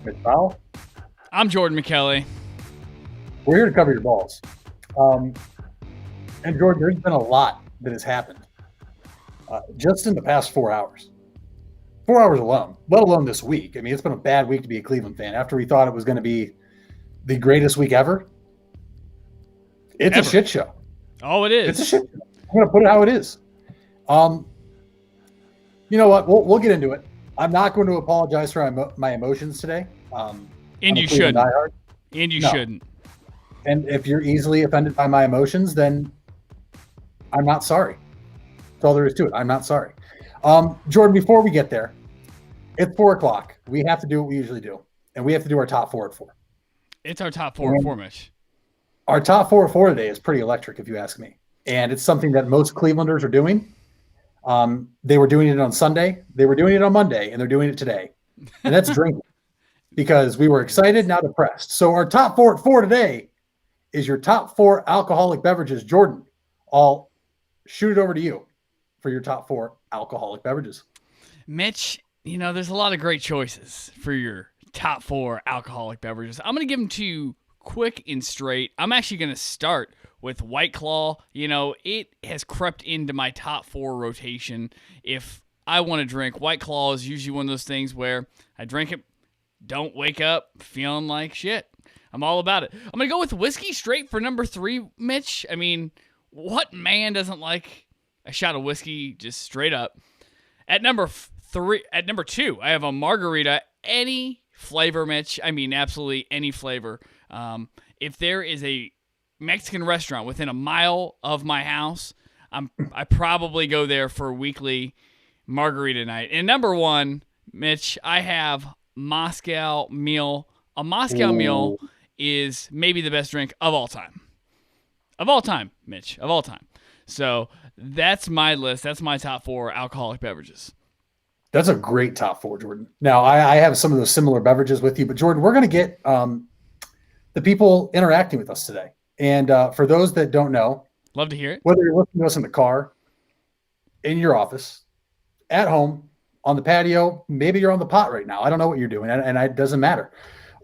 Mitch Powell. I'm Jordan McKelly. We're here to cover your balls. And Jordan, there's been a lot that has happened just in the past 4 hours. 4 hours alone, let alone this week. I mean, it's been a bad week to be a Cleveland fan. After we thought it was going to be the greatest week ever, it's a shit show. Oh, it is. It's a shit show. I'm going to put it how it is. You know what? We'll get into it. I'm not going to apologize for my emotions today. And you shouldn't. And you shouldn't. And if you're easily offended by my emotions, then I'm not sorry. That's all there is to it. I'm not sorry. Jordan, before we get there, it's 4 o'clock. We have to do what we usually do. And we have to do our top 4 at 4. It's our top 4 at 4, Mitch. Our top 4 at 4 today is pretty electric, if you ask me. And it's something that most Clevelanders are doing. They were doing it on Sunday. They were doing it on Monday. And they're doing it today. And that's drinking. Because we were excited, now depressed. So our top 4 at 4 today is your top 4 alcoholic beverages. Jordan, I'll shoot it over to you for your top 4 alcoholic beverages. Mitch, there's a lot of great choices for your top 4 alcoholic beverages. I'm going to give them to you quick and straight. I'm actually going to start with White Claw. It has crept into my top 4 rotation. If I want to drink, White Claw is usually one of those things where I drink it, don't wake up feeling like shit. I'm all about it. I'm going to go with whiskey straight for number 3, Mitch. I mean, what man doesn't like a shot of whiskey just straight up? At number 2, I have a margarita, any flavor, Mitch. I mean, absolutely any flavor. If there is a Mexican restaurant within a mile of my house, I probably go there for a weekly margarita night. And number 1, Mitch, I have Moscow Mule. A Moscow Mule is maybe the best drink of all time. Of all time, Mitch. Of all time. So that's my list. That's my top 4 alcoholic beverages. That's a great top 4, Jordan. Now, I have some of those similar beverages with you, but Jordan, we're going to get the people interacting with us today. And for those that don't know, love to hear it. Whether you're listening to us in the car, in your office, at home, on the patio, maybe you're on the pot right now. I don't know what you're doing, and it doesn't matter.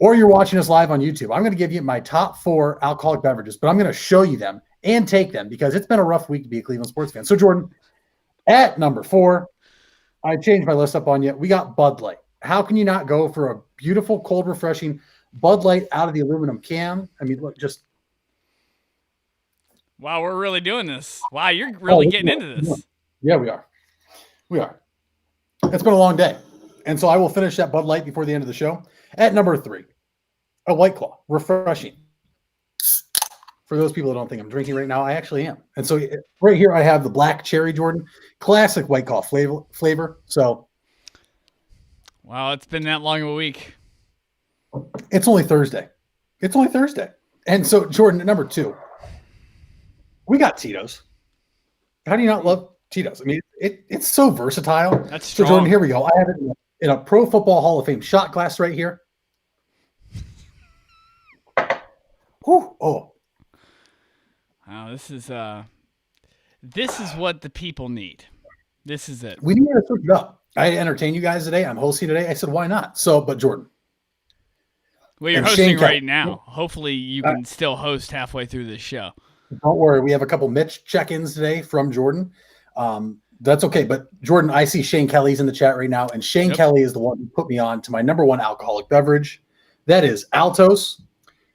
Or you're watching us live on YouTube. I'm going to give you my top 4 alcoholic beverages, but I'm going to show you them and take them because it's been a rough week to be a Cleveland sports fan. So, Jordan, at number 4, I changed my list up on you. We got Bud Light. How can you not go for a beautiful, cold, refreshing Bud Light out of the aluminum can? I mean, look, just. Wow, we're really doing this. Wow, you're really getting into this. Yeah, we are. We are. It's been a long day. And so I will finish that Bud Light before the end of the show. At number 3, a White Claw, refreshing. For those people that don't think I'm drinking right now, I actually am. And so right here I have the black cherry, Jordan, classic White Claw flavor. So, wow, it's been that long of a week. It's only Thursday. And so, Jordan, at number 2, we got Tito's. How do you not love Tito's? I mean, it's so versatile. That's strong. So, Jordan, here we go. I have it in a Pro Football Hall of Fame shot glass right here. Whew, oh. Wow, this is what the people need. This is it. We need to switch it up. I entertain you guys today. I'm hosting today. I said, why not? So, but Jordan. Well, you're hosting right now. Hopefully you can still host halfway through this show. Don't worry. We have a couple Mitch check-ins today from Jordan. That's okay. But Jordan, I see Shane Kelly's in the chat right now. And Shane Kelly is the one who put me on to my number 1 alcoholic beverage. That is Altos.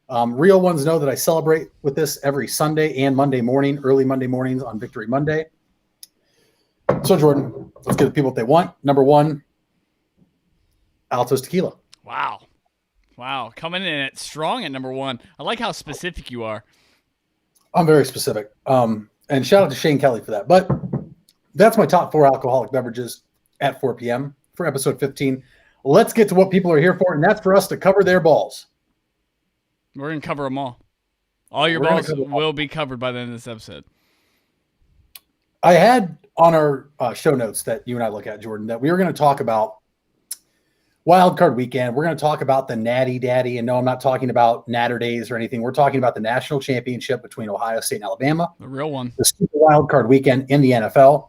Real ones know that I celebrate with this every Sunday and Monday morning, early Monday mornings on Victory Monday. So, Jordan, let's give the people what they want. Number 1, Altos Tequila. Wow. Coming in at strong at number 1. I like how specific you are. I'm very specific. And shout out to Shane Kelly for that. But that's my top 4 alcoholic beverages at 4 p.m. for episode 15. Let's get to what people are here for, and that's for us to cover their balls. We're going to cover them all. All your balls will be covered by the end of this episode. I had on our show notes that you and I look at, Jordan, that we were going to talk about Wild Card Weekend. We're going to talk about the Natty Daddy. And no, I'm not talking about Natter Days or anything. We're talking about the national championship between Ohio State and Alabama. The real one. The Super Wild Card Weekend in the NFL.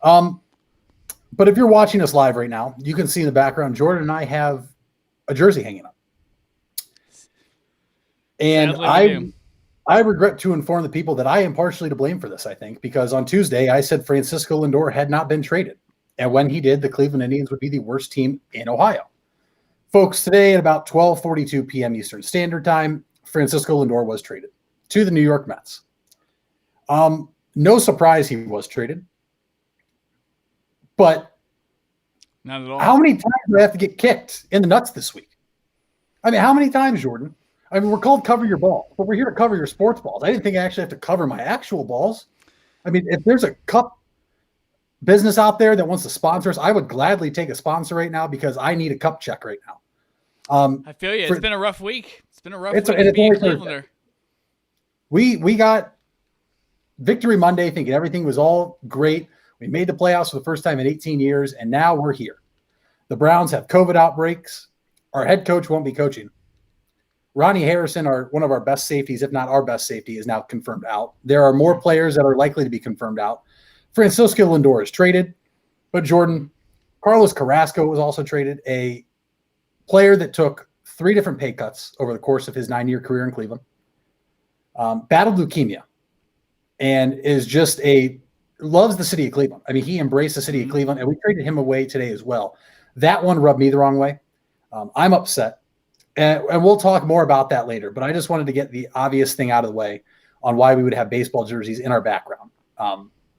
But if you're watching us live right now, you can see in the background, Jordan and I have a jersey hanging up. And Sadly, I regret to inform the people that I am partially to blame for this, I think, because on Tuesday I said Francisco Lindor had not been traded. And when he did, the Cleveland Indians would be the worst team in Ohio. Folks, today at about 12:42 p.m. Eastern Standard Time, Francisco Lindor was traded to the New York Mets. No surprise he was traded. But not at all. How many times do I have to get kicked in the nuts this week? I mean, how many times, Jordan? I mean, we're called Cover Your Balls, but we're here to cover your sports balls. I didn't think I actually have to cover my actual balls. I mean, if there's a cup business out there that wants to sponsor us, I would gladly take a sponsor right now because I need a cup check right now. I feel you. It's been a rough week. It's been a rough week to be a Clevelander. We got Victory Monday thinking everything was all great. We made the playoffs for the first time in 18 years, and now we're here. The Browns have COVID outbreaks. Our head coach won't be coaching. Ronnie Harrison, one of our best safeties, if not our best safety, is now confirmed out. There are more players that are likely to be confirmed out. Francisco Lindor is traded, but Jordan, Carlos Carrasco was also traded, a player that took 3 different pay cuts over the course of his 9-year career in Cleveland, battled leukemia, and is just loves the city of Cleveland. I mean, he embraced the city of Cleveland, and we traded him away today as well. That one rubbed me the wrong way. I'm upset, and we'll talk more about that later, but I just wanted to get the obvious thing out of the way on why we would have baseball jerseys in our background.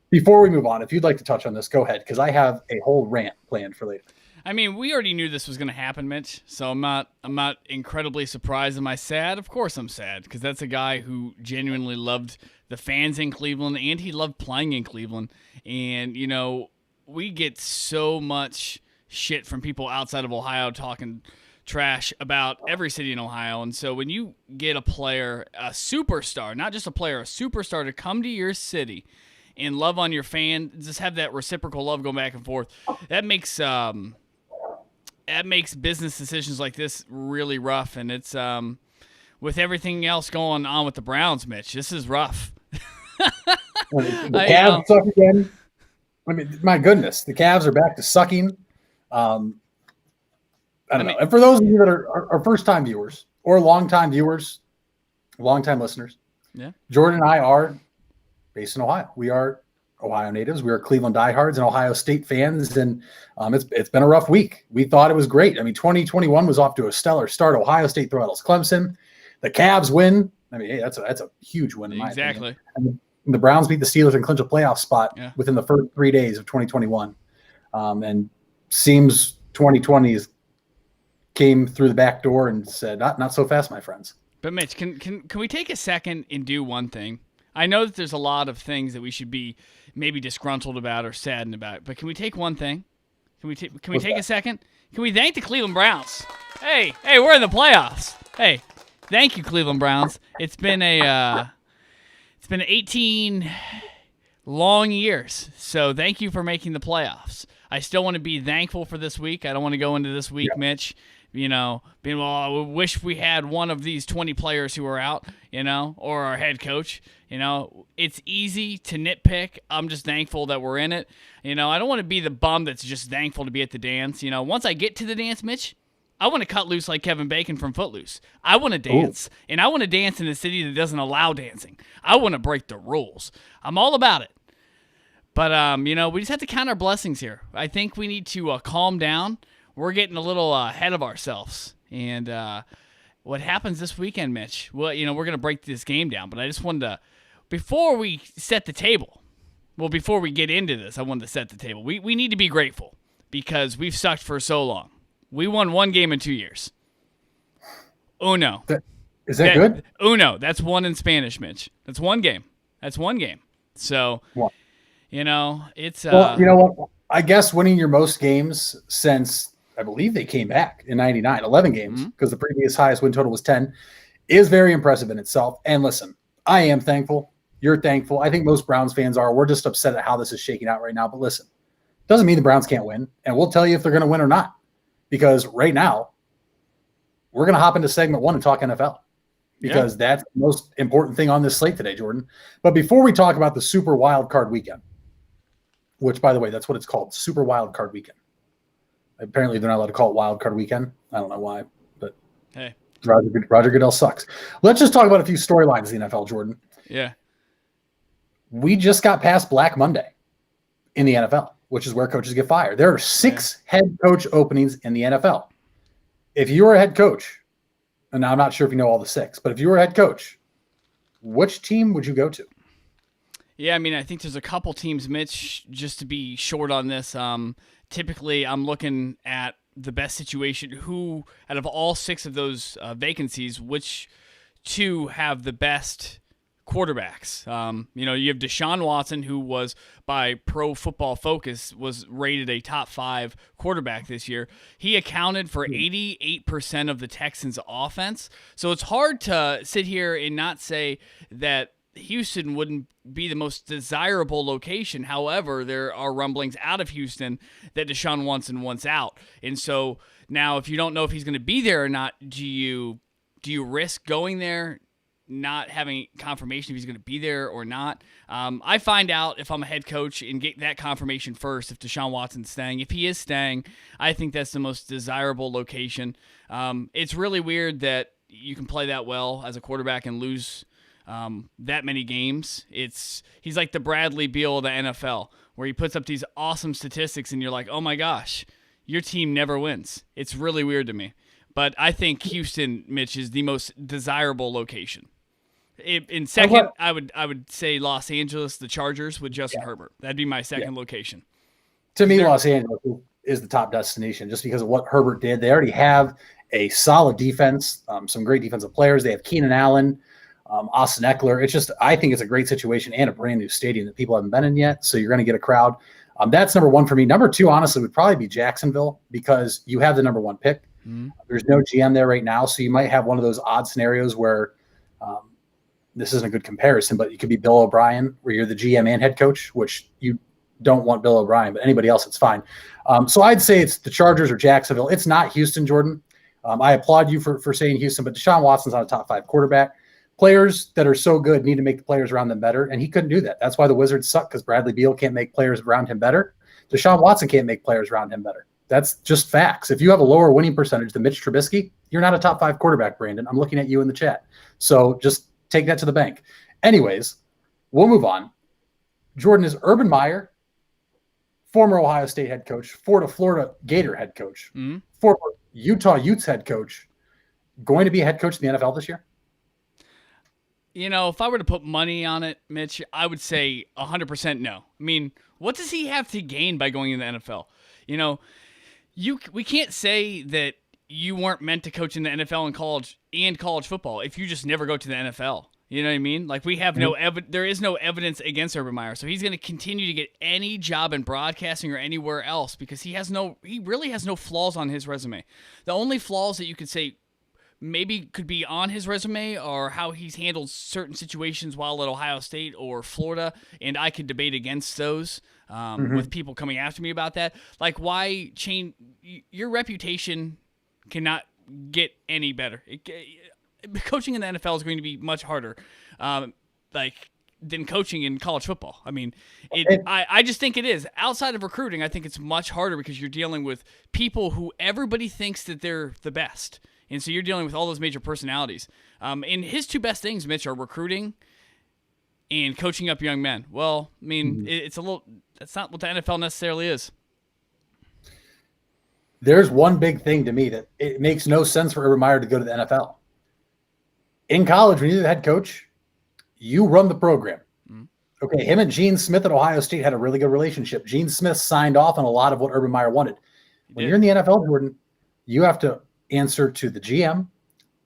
Before we move on, if you'd like to touch on this, go ahead, because I have a whole rant planned for later. I mean, we already knew this was going to happen, Mitch, so I'm not incredibly surprised. Am I sad? Of course I'm sad, because that's a guy who genuinely loved the fans in Cleveland, and he loved playing in Cleveland. And, you know, we get so much shit from people outside of Ohio talking trash about every city in Ohio. And so when you get a player, a superstar, not just a player, a superstar to come to your city and love on your fan, just have that reciprocal love going back and forth, that makes business decisions like this really rough. And it's with everything else going on with the Browns, Mitch, this is rough. The Cavs suck again. I mean, my goodness, the Cavs are back to sucking. I don't know. And for those of you that are first-time viewers or long-time viewers, long-time listeners, yeah, Jordan and I are based in Ohio. We are Ohio natives. We are Cleveland diehards and Ohio State fans, and it's been a rough week. We thought it was great. I mean, 2021 was off to a stellar start. Ohio State throttles Clemson. The Cavs win. I mean, hey, that's a huge win in my opinion. And the Browns beat the Steelers and clinch a playoff spot within the first 3 days of 2021. And seems 2020 came through the back door and said, not so fast, my friends. But Mitch, can we take a second and do one thing? I know that there's a lot of things that we should be maybe disgruntled about or saddened about, but can we take one thing? Can we take a second? Can we thank the Cleveland Browns? Hey, we're in the playoffs. Hey, thank you, Cleveland Browns. It's been 18 long years, so thank you for making the playoffs. I still want to be thankful for this week. I don't want to go into this week, Mitch, being, I wish we had one of these 20 players who are out, or our head coach. It's easy to nitpick. I'm just thankful that we're in it. I don't want to be the bum that's just thankful to be at the dance. Once I get to the dance, Mitch, I want to cut loose like Kevin Bacon from Footloose. I want to dance, and I want to dance in a city that doesn't allow dancing. I want to break the rules. I'm all about it. But, we just have to count our blessings here. I think we need to calm down. We're getting a little ahead of ourselves. And what happens this weekend, Mitch? Well, we're going to break this game down. But I just wanted to, before we set the table, before we get into this, I wanted to set the table. We need to be grateful because we've sucked for so long. We won 1 game in 2 years. Uno. Is that good? Uno. That's 1 in Spanish, Mitch. That's 1 game. So... What? It's well, you know what? I guess winning your most games since I believe they came back in 99, 11 games, because the previous highest win total was 10, is very impressive in itself. And listen, I am thankful. You're thankful. I think most Browns fans are. We're just upset at how this is shaking out right now. But listen, doesn't mean the Browns can't win. And we'll tell you if they're going to win or not. Because right now, we're going to hop into segment 1 and talk NFL. Because that's the most important thing on this slate today, Jordan. But before we talk about the Super Wild Card Weekend, which, by the way, that's what it's called, Super Wild Card Weekend. Apparently, they're not allowed to call it Wild Card Weekend. I don't know why. Hey. Roger Goodell sucks. Let's just talk about a few storylines in the NFL, Jordan. Yeah. We just got past Black Monday in the NFL, which is where coaches get fired. There are 6 head coach openings in the NFL. If you were a head coach, and I'm not sure if you know all the 6, but if you were a head coach, which team would you go to? Yeah, I mean, I think there's a couple teams, Mitch, just to be short on this. Typically, I'm looking at the best situation. Who, out of all 6 of those vacancies, which 2 have the best quarterbacks? You have Deshaun Watson, who was, by Pro Football Focus, was rated a top 5 quarterback this year. He accounted for 88% of the Texans' offense. So it's hard to sit here and not say that Houston wouldn't be the most desirable location. However, there are rumblings out of Houston that Deshaun Watson wants out. And so now, if you don't know if he's going to be there or not, do you risk going there, not having confirmation if he's going to be there or not? I find out if I'm a head coach and get that confirmation first if Deshaun Watson's staying. If he is staying, I think that's the most desirable location. It's really weird that you can play that well as a quarterback and lose that many games. He's like the Bradley Beal of the NFL, where he puts up these awesome statistics and you're like, oh my gosh, your team never wins. It's really weird to me. But I think Houston, Mitch, is the most desirable location. In second, I would say Los Angeles, the Chargers with Justin Herbert. That'd be my second location. To me, Los Angeles is the top destination just because of what Herbert did. They already have a solid defense, some great defensive players. They have Keenan Allen, Austin Eckler. I think it's a great situation and a brand new stadium that people haven't been in yet. So you're going to get a crowd. That's number 1 for me. Number 2, honestly, would probably be Jacksonville because you have the number 1 pick. Mm-hmm. There's no GM there right now. So you might have one of those odd scenarios where this isn't a good comparison, but you could be Bill O'Brien where you're the GM and head coach, which you don't want Bill O'Brien, but anybody else, it's fine. So I'd say it's the Chargers or Jacksonville. It's not Houston, Jordan. I applaud you for saying Houston, but Deshaun Watson's not a top 5 quarterback. Players that are so good need to make the players around them better, and he couldn't do that. That's why the Wizards suck, because Bradley Beal can't make players around him better. Deshaun Watson can't make players around him better. That's just facts. If you have a lower winning percentage than Mitch Trubisky, you're not a top 5 quarterback, Brandon. I'm looking at you in the chat. So just take that to the bank. Anyways, we'll move on. Jordan, is Urban Meyer, former Ohio State head coach, Florida Gator head coach, former Utah Utes head coach, going to be a head coach in the NFL this year? If I were to put money on it, Mitch, I would say 100% no. I mean, what does he have to gain by going into the NFL? We can't say that you weren't meant to coach in the NFL and college football if you just never go to the NFL. You know what I mean? Like, we have there is no evidence against Urban Meyer, so he's going to continue to get any job in broadcasting or anywhere else because he really has no flaws on his resume. The only flaws that you could say maybe could be on his resume or how he's handled certain situations while at Ohio State or Florida, and I could debate against those with people coming after me about that. Like, why change your reputation? Cannot get any better. Coaching in the NFL is going to be much harder, than coaching in college football. I mean, I just think it is. Outside of recruiting, I think it's much harder because you're dealing with people who everybody thinks that they're the best. And so you're dealing with all those major personalities. And his 2 best things, Mitch, are recruiting and coaching up young men. Well, I mean, that's not what the NFL necessarily is. There's one big thing to me that it makes no sense for Urban Meyer to go to the NFL. In college, when you're the head coach, you run the program. Okay, him and Gene Smith at Ohio State had a really good relationship. Gene Smith signed off on a lot of what Urban Meyer wanted. When you're in the NFL, Jordan, you have to answer to the GM,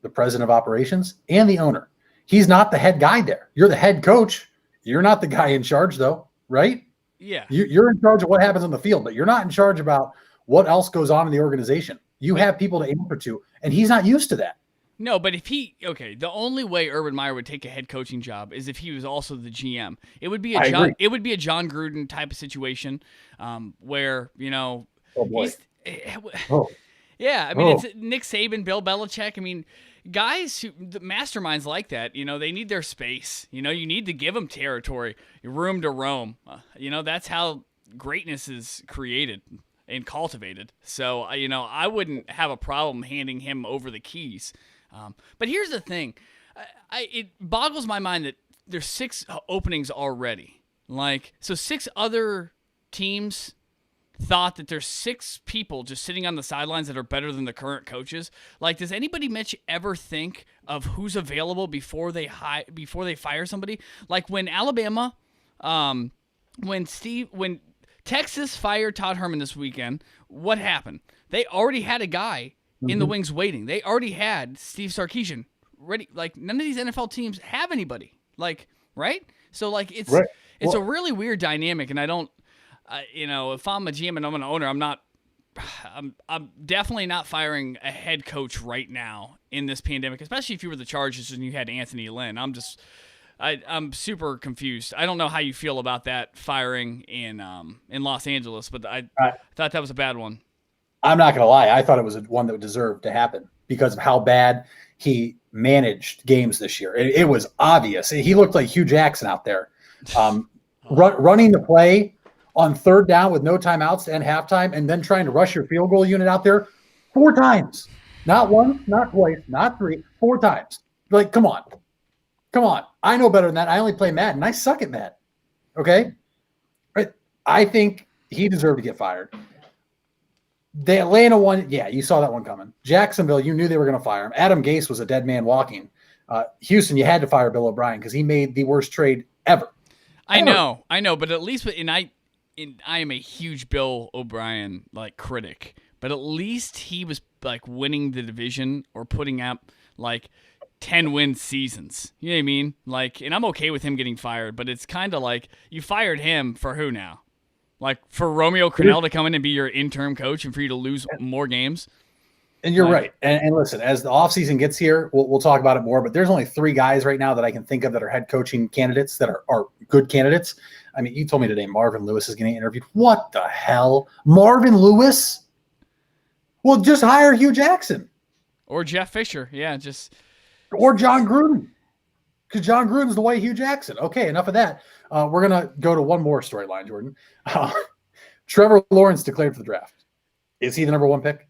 the president of operations, and the owner. He's not the head guy there. You're the head coach. You're not the guy in charge, though, right? Yeah. You're in charge of what happens on the field, but you're not in charge about what else goes on in the organization. You have people to answer to, and he's not used to that. No, but the only way Urban Meyer would take a head coaching job is if he was also the GM. It would be a John Gruden type of situation, where oh boy. Yeah, I mean, it's Nick Saban, Bill Belichick. I mean, guys the masterminds like that, they need their space. You need to give them territory, room to roam. That's how greatness is created. and cultivated. So, I wouldn't have a problem handing him over the keys. But here's the thing. It boggles my mind that there's 6 openings already. So 6 other teams thought that there's 6 people just sitting on the sidelines that are better than the current coaches. Does anybody, Mitch, ever think of who's available before they fire somebody? When Alabama, when Texas fired Todd Herman this weekend, what happened? They already had a guy in the wings waiting. They already had Steve Sarkisian ready. None of these NFL teams have anybody. Right? So it's right. It's a really weird dynamic, and I don't. If I'm a GM and I'm an owner, I'm definitely not firing a head coach right now in this pandemic, especially if you were the Chargers and you had Anthony Lynn. I'm super confused. I don't know how you feel about that firing in Los Angeles, but I thought that was a bad one. I'm not going to lie. I thought it was one that deserved to happen because of how bad he managed games this year. It was obvious. He looked like Hugh Jackson out there, running the play on 3rd down with no timeouts to end halftime, and then trying to rush your field goal unit out there 4 times. Not once, not twice, not 3, 4 times. Come on. I know better than that. I only play Madden. I suck at Madden. Okay? I think he deserved to get fired. The Atlanta one, yeah, you saw that one coming. Jacksonville, you knew they were going to fire him. Adam Gase was a dead man walking. Houston, you had to fire Bill O'Brien because he made the worst trade ever. I know, but at least I am a huge Bill O'Brien critic, but at least he was winning the division or putting up 10-win seasons. You know what I mean? And I'm okay with him getting fired, but it's kind of you fired him for who now? For Romeo Crennel to come in and be your interim coach and for you to lose more games? And you're right. And listen, as the offseason gets here, we'll talk about it more, but there's only 3 guys right now that I can think of that are head coaching candidates that are good candidates. I mean, you told me today Marvin Lewis is getting interviewed. What the hell? Marvin Lewis? Well, just hire Hugh Jackson. Or Jeff Fisher. Yeah, Or John Gruden. Because John Gruden's the white Hugh Jackson. Okay, enough of that. We're going to go to one more storyline, Jordan. Trevor Lawrence declared for the draft. Is he the number 1 pick?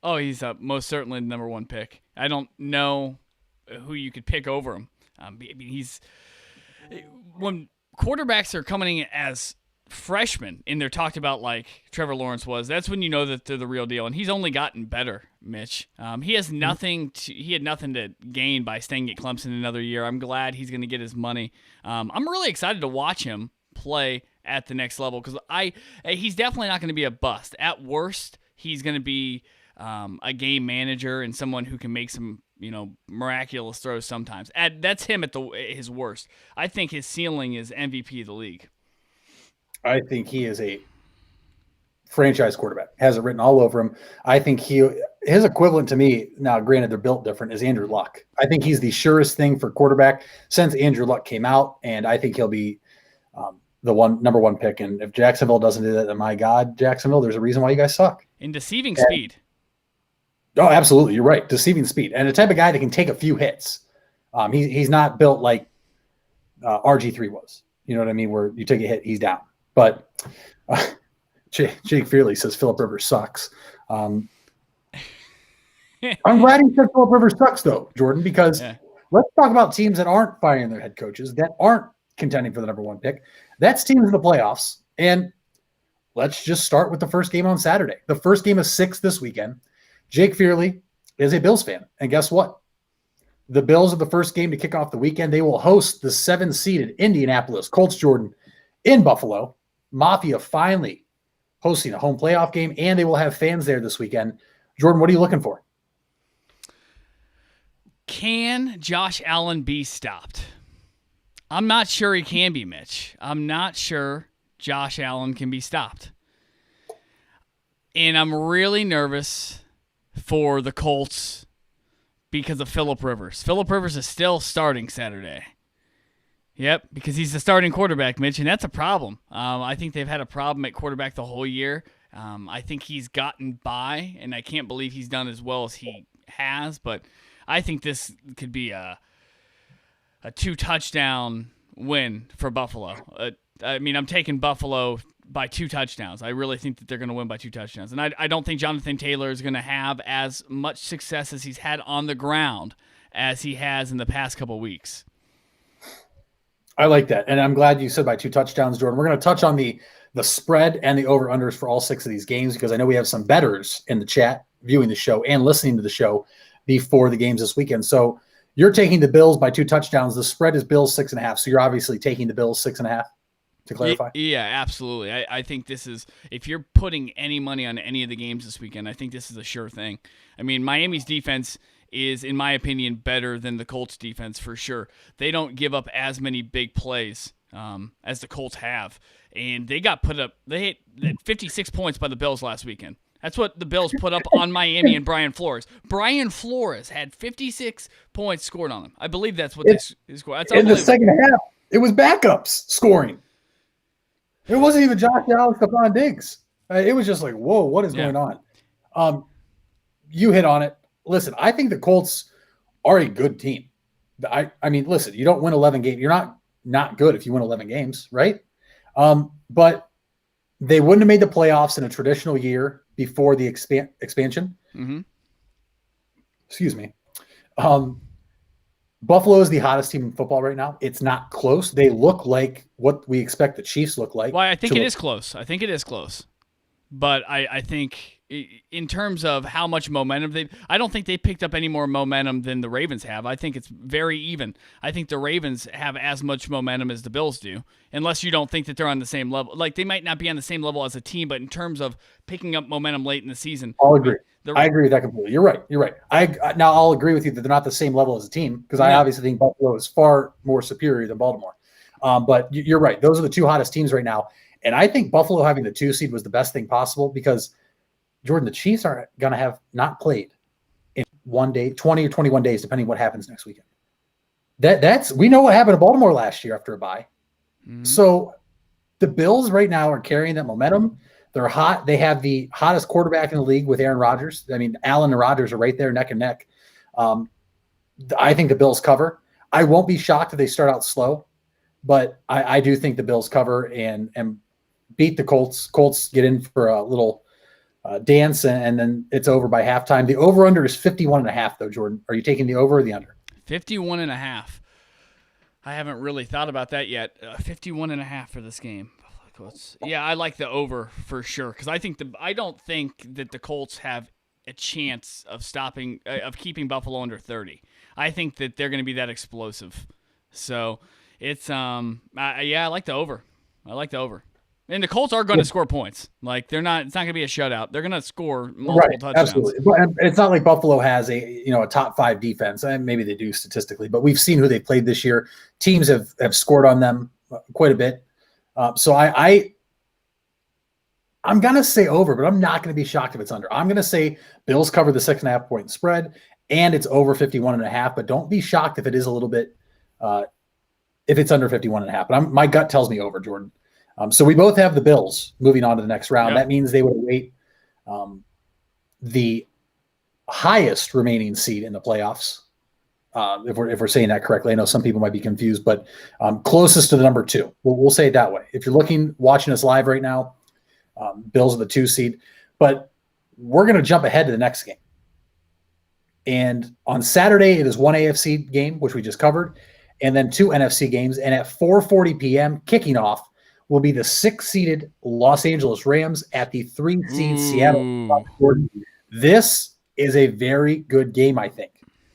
Oh, he's most certainly the number 1 pick. I don't know who you could pick over him. When quarterbacks are coming in as freshmen and they're talked about Trevor Lawrence was, that's when you know that they're the real deal. And he's only gotten better, Mitch. He had nothing to gain by staying at Clemson another year. I'm glad he's going to get his money. I'm really excited to watch him play at the next level because he's definitely not going to be a bust. At worst, he's going to be a game manager and someone who can make some miraculous throws sometimes. That's him at his worst. I think his ceiling is MVP of the league. I think he is a franchise quarterback. Has it written all over him. I think his equivalent to me, now granted they're built different, is Andrew Luck. I think he's the surest thing for quarterback since Andrew Luck came out, and I think he'll be the number 1 pick. And if Jacksonville doesn't do that, then my God, Jacksonville, there's a reason why you guys suck. In deceiving speed. Oh, absolutely. You're right. Deceiving speed. And the type of guy that can take a few hits. He's not built like RG3 was. You know what I mean? Where you take a hit, he's down. But Jake Fearley says Phillip Rivers sucks. I'm glad he said Phillip Rivers sucks, though, Jordan, because let's talk about teams that aren't firing their head coaches, that aren't contending for the number 1 pick. That's teams in the playoffs. And let's just start with the first game on Saturday. The first game of 6 this weekend. Jake Fearley is a Bills fan. And guess what? The Bills are the first game to kick off the weekend. They will host the 7-seeded Indianapolis Colts, Jordan, in Buffalo. Mafia finally hosting a home playoff game, and they will have fans there this weekend. Jordan, what are you looking for? Can Josh Allen be stopped? I'm not sure he can be, Mitch. I'm not sure Josh Allen can be stopped. And I'm really nervous for the Colts because of Phillip Rivers. Phillip Rivers is still starting Saturday. Yep, because he's the starting quarterback, Mitch, and that's a problem. I think they've had a problem at quarterback the whole year. I think he's gotten by, and I can't believe he's done as well as he has, but I think this could be a 2-touchdown win for Buffalo. I'm taking Buffalo by 2 touchdowns. I really think that they're going to win by 2 touchdowns. And I don't think Jonathan Taylor is going to have as much success as he's had on the ground as he has in the past couple weeks. I like that. And I'm glad you said by 2 touchdowns, Jordan. We're going to touch on the spread and the over-unders for all 6 of these games because I know we have some bettors in the chat viewing the show and listening to the show before the games this weekend. So you're taking the Bills by 2 touchdowns. The spread is Bills 6.5. So you're obviously taking the Bills 6.5 to clarify. Yeah, absolutely. I think this is, if you're putting any money on any of the games this weekend, I think this is a sure thing. I mean, Miami's defense is, in my opinion, better than the Colts defense for sure. They don't give up as many big plays as the Colts have. And they got put up, they hit 56 points by the Bills last weekend. That's what the Bills put up on Miami and Brian Flores. Brian Flores had 56 points scored on them. I believe that's what they scored. That's in the second half, it was backups scoring. It wasn't even Josh Allen, Stephon Diggs. It was just like, whoa, what is going on? You hit on it. Listen, I think the Colts are a good team. I mean, listen, you don't win 11 games. You're not good if you win 11 games, right? But they wouldn't have made the playoffs in a traditional year before the expansion. Mm-hmm. Excuse me. Buffalo is the hottest team in football right now. It's not close. They look like what we expect the Chiefs look like. Well, I think it is close. But I think in terms of how much momentum I don't think they picked up any more momentum than the Ravens have. I think it's very even. I think the Ravens have as much momentum as the Bills do, unless you don't think that they're on the same level. Like, they might not be on the same level as a team, but in terms of picking up momentum late in the season. I'll agree. I agree with that completely. You're right. Now I'll agree with you that they're not the same level as a team because I obviously think Buffalo is far more superior than Baltimore. But you're right. Those are the 2 hottest teams right now. And I think Buffalo having the 2 seed was the best thing possible because, Jordan, the Chiefs are going to have not played in 1 day, 20 or 21 days, depending what happens next weekend. We know what happened to Baltimore last year after a bye. Mm-hmm. So the Bills right now are carrying that momentum. They're hot. They have the hottest quarterback in the league with Aaron Rodgers. I mean, Allen and Rodgers are right there neck and neck. I think the Bills cover. I won't be shocked if they start out slow, but I do think the Bills cover and beat the Colts. Colts get in for a little dance, and then it's over by halftime. The over-under is 51.5, though, Jordan. Are you taking the over or the under? 51.5. I haven't really thought about that yet. 51.5 for this game. Yeah, I like the over for sure because I don't think that the Colts have a chance of keeping Buffalo under 30. I think that they're going to be that explosive. So it's I like the over. And the Colts are going to score points. Like, it's not going to be a shutout. They're going to score multiple touchdowns. Absolutely. But it's not like Buffalo has a top 5 defense. And maybe they do statistically, but we've seen who they've played this year. Teams have scored on them quite a bit. So I'm going to say over, but I'm not going to be shocked if it's under. I'm going to say Bills cover the 6.5 point spread and it's over 51.5, but don't be shocked if it is a little bit, if it's under 51.5. But my gut tells me over, Jordan. So we both have the Bills moving on to the next round. Yep. That means they would await the highest remaining seed in the playoffs. If we're saying that correctly, I know some people might be confused, but closest to the number 2. We'll say it that way. If you're watching us live right now, Bills are the 2 seed, but we're going to jump ahead to the next game. And on Saturday, it is 1 AFC game, which we just covered, and then 2 NFC games. And at 4:40 p.m., kicking off, will be the 6-seeded Los Angeles Rams at the 3-seed Seattle. This is a very good game, I think.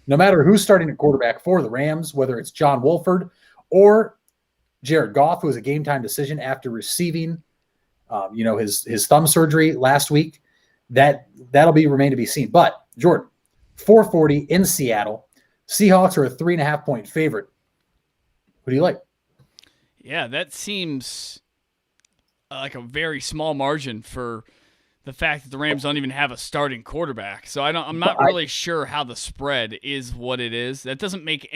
No matter who's starting at quarterback for the Rams, whether it's John Wolford or Jared Goff, who was a game-time decision after receiving his thumb surgery last week, that'll remain to be seen. But, Jordan, 4:40 in Seattle. Seahawks are a 3.5 point favorite. Who do you like? Yeah, that seems like a very small margin for the fact that the Rams don't even have a starting quarterback. So I'm not really sure how the spread is what it is. That doesn't make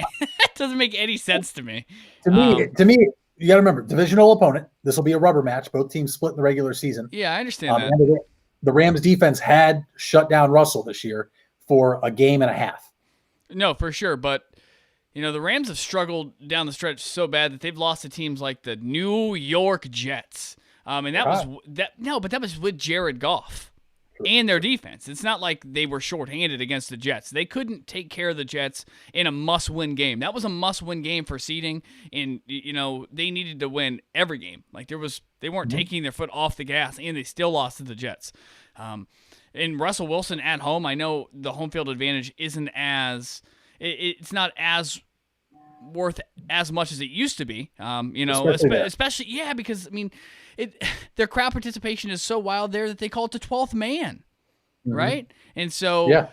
any sense to me. To me, you got to remember, divisional opponent. This will be a rubber match. Both teams split in the regular season. Yeah, I understand that. The Rams defense had shut down Russell this year for a game and a half. No, for sure, but the Rams have struggled down the stretch so bad that they've lost to teams like the New York Jets. And that was that. No, but that was with Jared Goff and their defense. It's not like they were shorthanded against the Jets. They couldn't take care of the Jets in a must-win game. That was a must-win game for seeding, and they needed to win every game. Like they weren't taking their foot off the gas, and they still lost to the Jets. And Russell Wilson at home, I know the home field advantage isn't it's not as worth as much as it used to be. Especially because their crowd participation is so wild there that they call it the 12th man, right? And so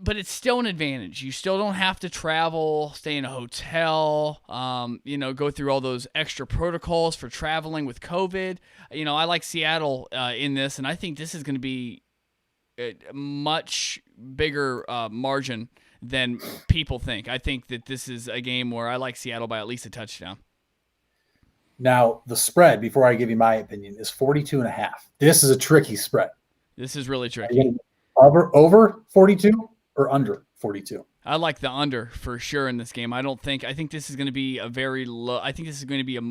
but it's still an advantage. You still don't have to travel, stay in a hotel, go through all those extra protocols for traveling with COVID. I like Seattle in this, and I think this is going to be a much bigger margin than people think. I think that this is a game where I like Seattle by at least a touchdown. Now, the spread, before I give you my opinion, is 42.5. This is a tricky spread. This is really tricky. Over 42 or under 42? I like the under for sure in this game. I think this is going to be a very low. I think this is going to be a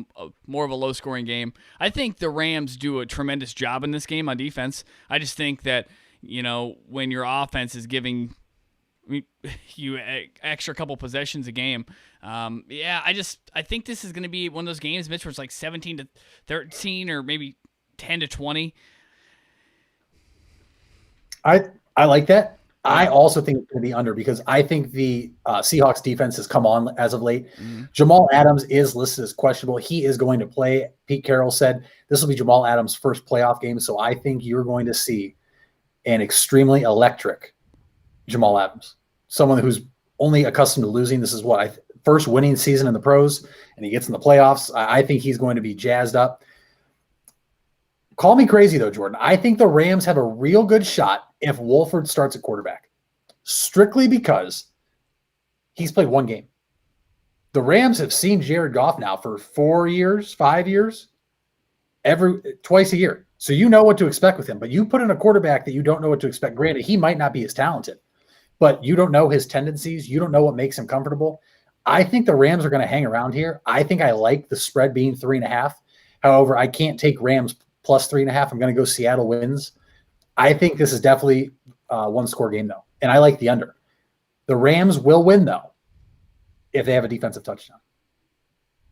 more of a low scoring game. I think the Rams do a tremendous job in this game on defense. I just think that, when your offense is giving you extra couple possessions a game. I think this is going to be one of those games, Mitch, where it's like 17-13 or maybe 10-20. I like that. I also think it's going to be under because I think the Seahawks defense has come on as of late. Mm-hmm. Jamal Adams is listed as questionable. He is going to play. Pete Carroll said this will be Jamal Adams' first playoff game, so I think you're going to see an extremely electric Jamal Adams, someone who's only accustomed to losing. This is first winning season in the pros, and he gets in the playoffs. I think he's going to be jazzed up. Call me crazy, though, Jordan. I think the Rams have a real good shot if Wolford starts at quarterback, strictly because he's played one game. The Rams have seen Jared Goff now for 4 years, 5 years, twice a year. So you know what to expect with him. But you put in a quarterback that you don't know what to expect. Granted, he might not be as talented, but you don't know his tendencies. You don't know what makes him comfortable. I think the Rams are going to hang around here. I think I like the spread being 3.5. However, I can't take Rams plus 3.5. I'm going to go Seattle wins. I think this is definitely a one-score game, though. And I like the under. The Rams will win, though, if they have a defensive touchdown.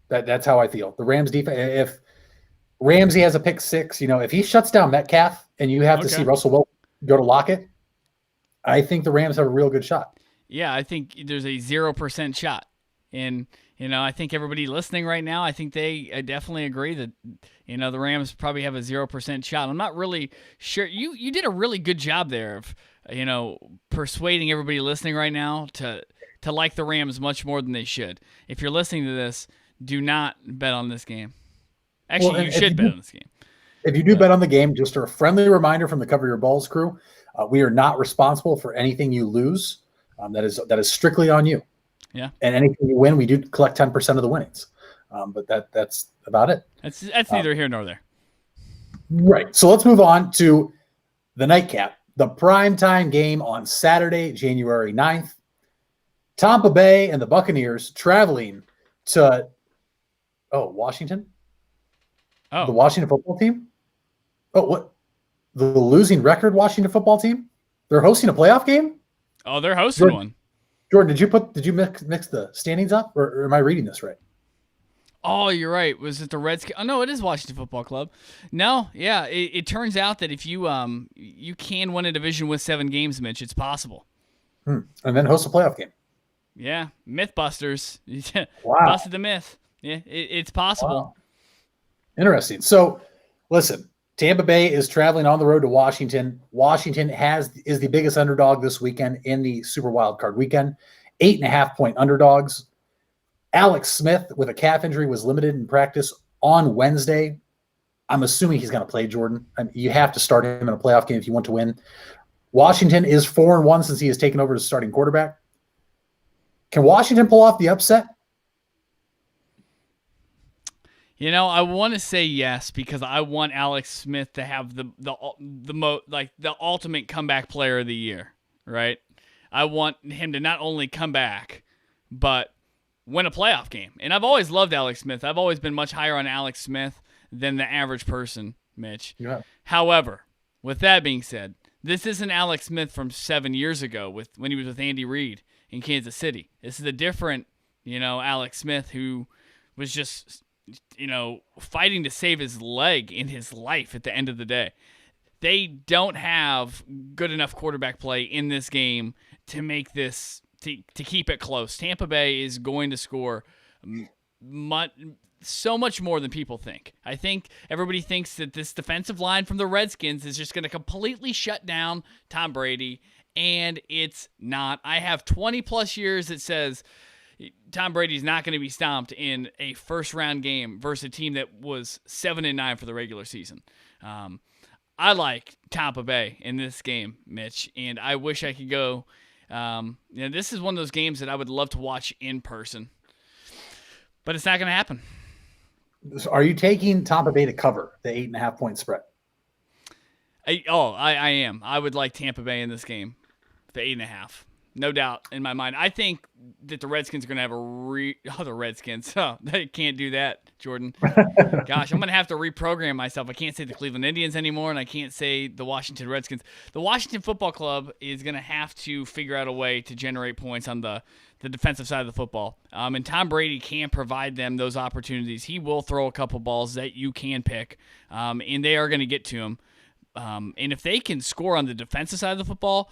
That's how I feel. The Rams defense, if Ramsey has a pick six, if he shuts down Metcalf and you have to see Russell Wilson go to Lockett, I think the Rams have a real good shot. Yeah, I think there's a 0% shot. And, I think everybody listening right now, I think they definitely agree that, the Rams probably have a 0% shot. I'm not really sure. You did a really good job there of, persuading everybody listening right now to like the Rams much more than they should. If you're listening to this, do not bet on this game. Actually, you should bet on this game. If you do bet on the game, just a friendly reminder from the Cover Your Balls crew, we are not responsible for anything you lose. That is strictly on you. Yeah. And anything you win, we do collect 10% of the winnings. But that's about it. That's neither here nor there. Right. So let's move on to the nightcap, the primetime game on Saturday, January 9th. Tampa Bay and the Buccaneers traveling to Washington. Oh. The Washington football team? Oh, what? The losing record Washington football team? They're hosting a playoff game? Oh, they're hosting one. Jordan, did you mix the standings up, or am I reading this right? Oh, you're right. Was it the Redskins? Oh, no, it is Washington Football Club. No, yeah. It turns out that if you can win a division with 7 games, Mitch, it's possible. And then host a playoff game. Yeah, Mythbusters. Wow. Busted the myth. Yeah, it's possible. Wow. Interesting. So, listen, Tampa Bay is traveling on the road to Washington. Washington is the biggest underdog this weekend in the Super Wild Card weekend. 8.5-point underdogs. Alex Smith with a calf injury was limited in practice on Wednesday. I'm assuming he's going to play, Jordan. You have to start him in a playoff game if you want to win. Washington is 4-1 since he has taken over as starting quarterback. Can Washington pull off the upset? I want to say yes because I want Alex Smith to have the ultimate comeback player of the year, right? I want him to not only come back, but win a playoff game. And I've always loved Alex Smith. I've always been much higher on Alex Smith than the average person, Mitch. Yeah. However, with that being said, this isn't Alex Smith from 7 years ago when he was with Andy Reid in Kansas City. This is a different, Alex Smith who was just, fighting to save his leg in his life at the end of the day. They don't have good enough quarterback play in this game to make this to keep it close. Tampa Bay is going to score so much more than people think. I think everybody thinks that this defensive line from the Redskins is just going to completely shut down Tom Brady, and it's not. I have 20-plus years that says Tom Brady's not going to be stomped in a first-round game versus a team that was 7-9 for the regular season. I like Tampa Bay in this game, Mitch, and I wish I could go. This is one of those games that I would love to watch in person, but it's not going to happen. So are you taking Tampa Bay to cover the 8.5-point spread? I am. I would like Tampa Bay in this game, the 8.5. No doubt in my mind. I think that the Redskins are going to have the Redskins. Oh, they can't do that, Jordan. Gosh, I'm going to have to reprogram myself. I can't say the Cleveland Indians anymore, and I can't say the Washington Redskins. The Washington Football Club is going to have to figure out a way to generate points on the defensive side of the football. And Tom Brady can provide them those opportunities. He will throw a couple balls that you can pick, and they are going to get to him. And if they can score on the defensive side of the football,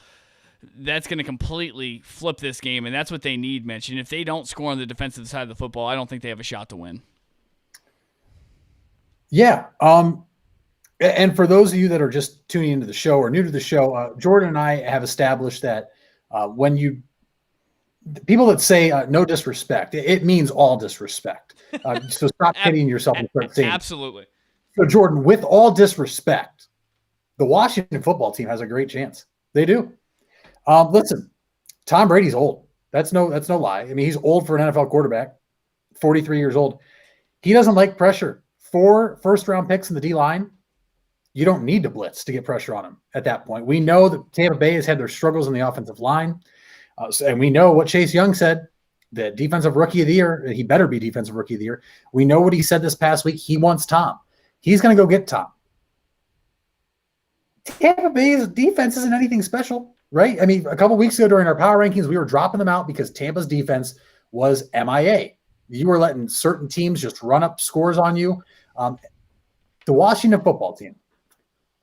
that's going to completely flip this game, and that's what they need, Mitch. And if they don't score on the defensive side of the football, I don't think they have a shot to win. Yeah. And for those of you that are just tuning into the show or new to the show, Jordan and I have established that people that say no disrespect, it means all disrespect. So stop kidding yourself and start saying. Absolutely. So Jordan, with all disrespect, the Washington football team has a great chance. They do. Listen, Tom Brady's old. That's no lie. I mean, he's old for an NFL quarterback, 43 years old. He doesn't like pressure. 4 first-round picks in the D-line, you don't need to blitz to get pressure on him at that point. We know that Tampa Bay has had their struggles in the offensive line, and we know what Chase Young said, the defensive rookie of the year. He better be defensive rookie of the year. We know what he said this past week. He wants Tom. He's going to go get Tom. Tampa Bay's defense isn't anything special. Right? I mean, a couple weeks ago during our power rankings, we were dropping them out because Tampa's defense was MIA. You were letting certain teams just run up scores on you. The Washington football team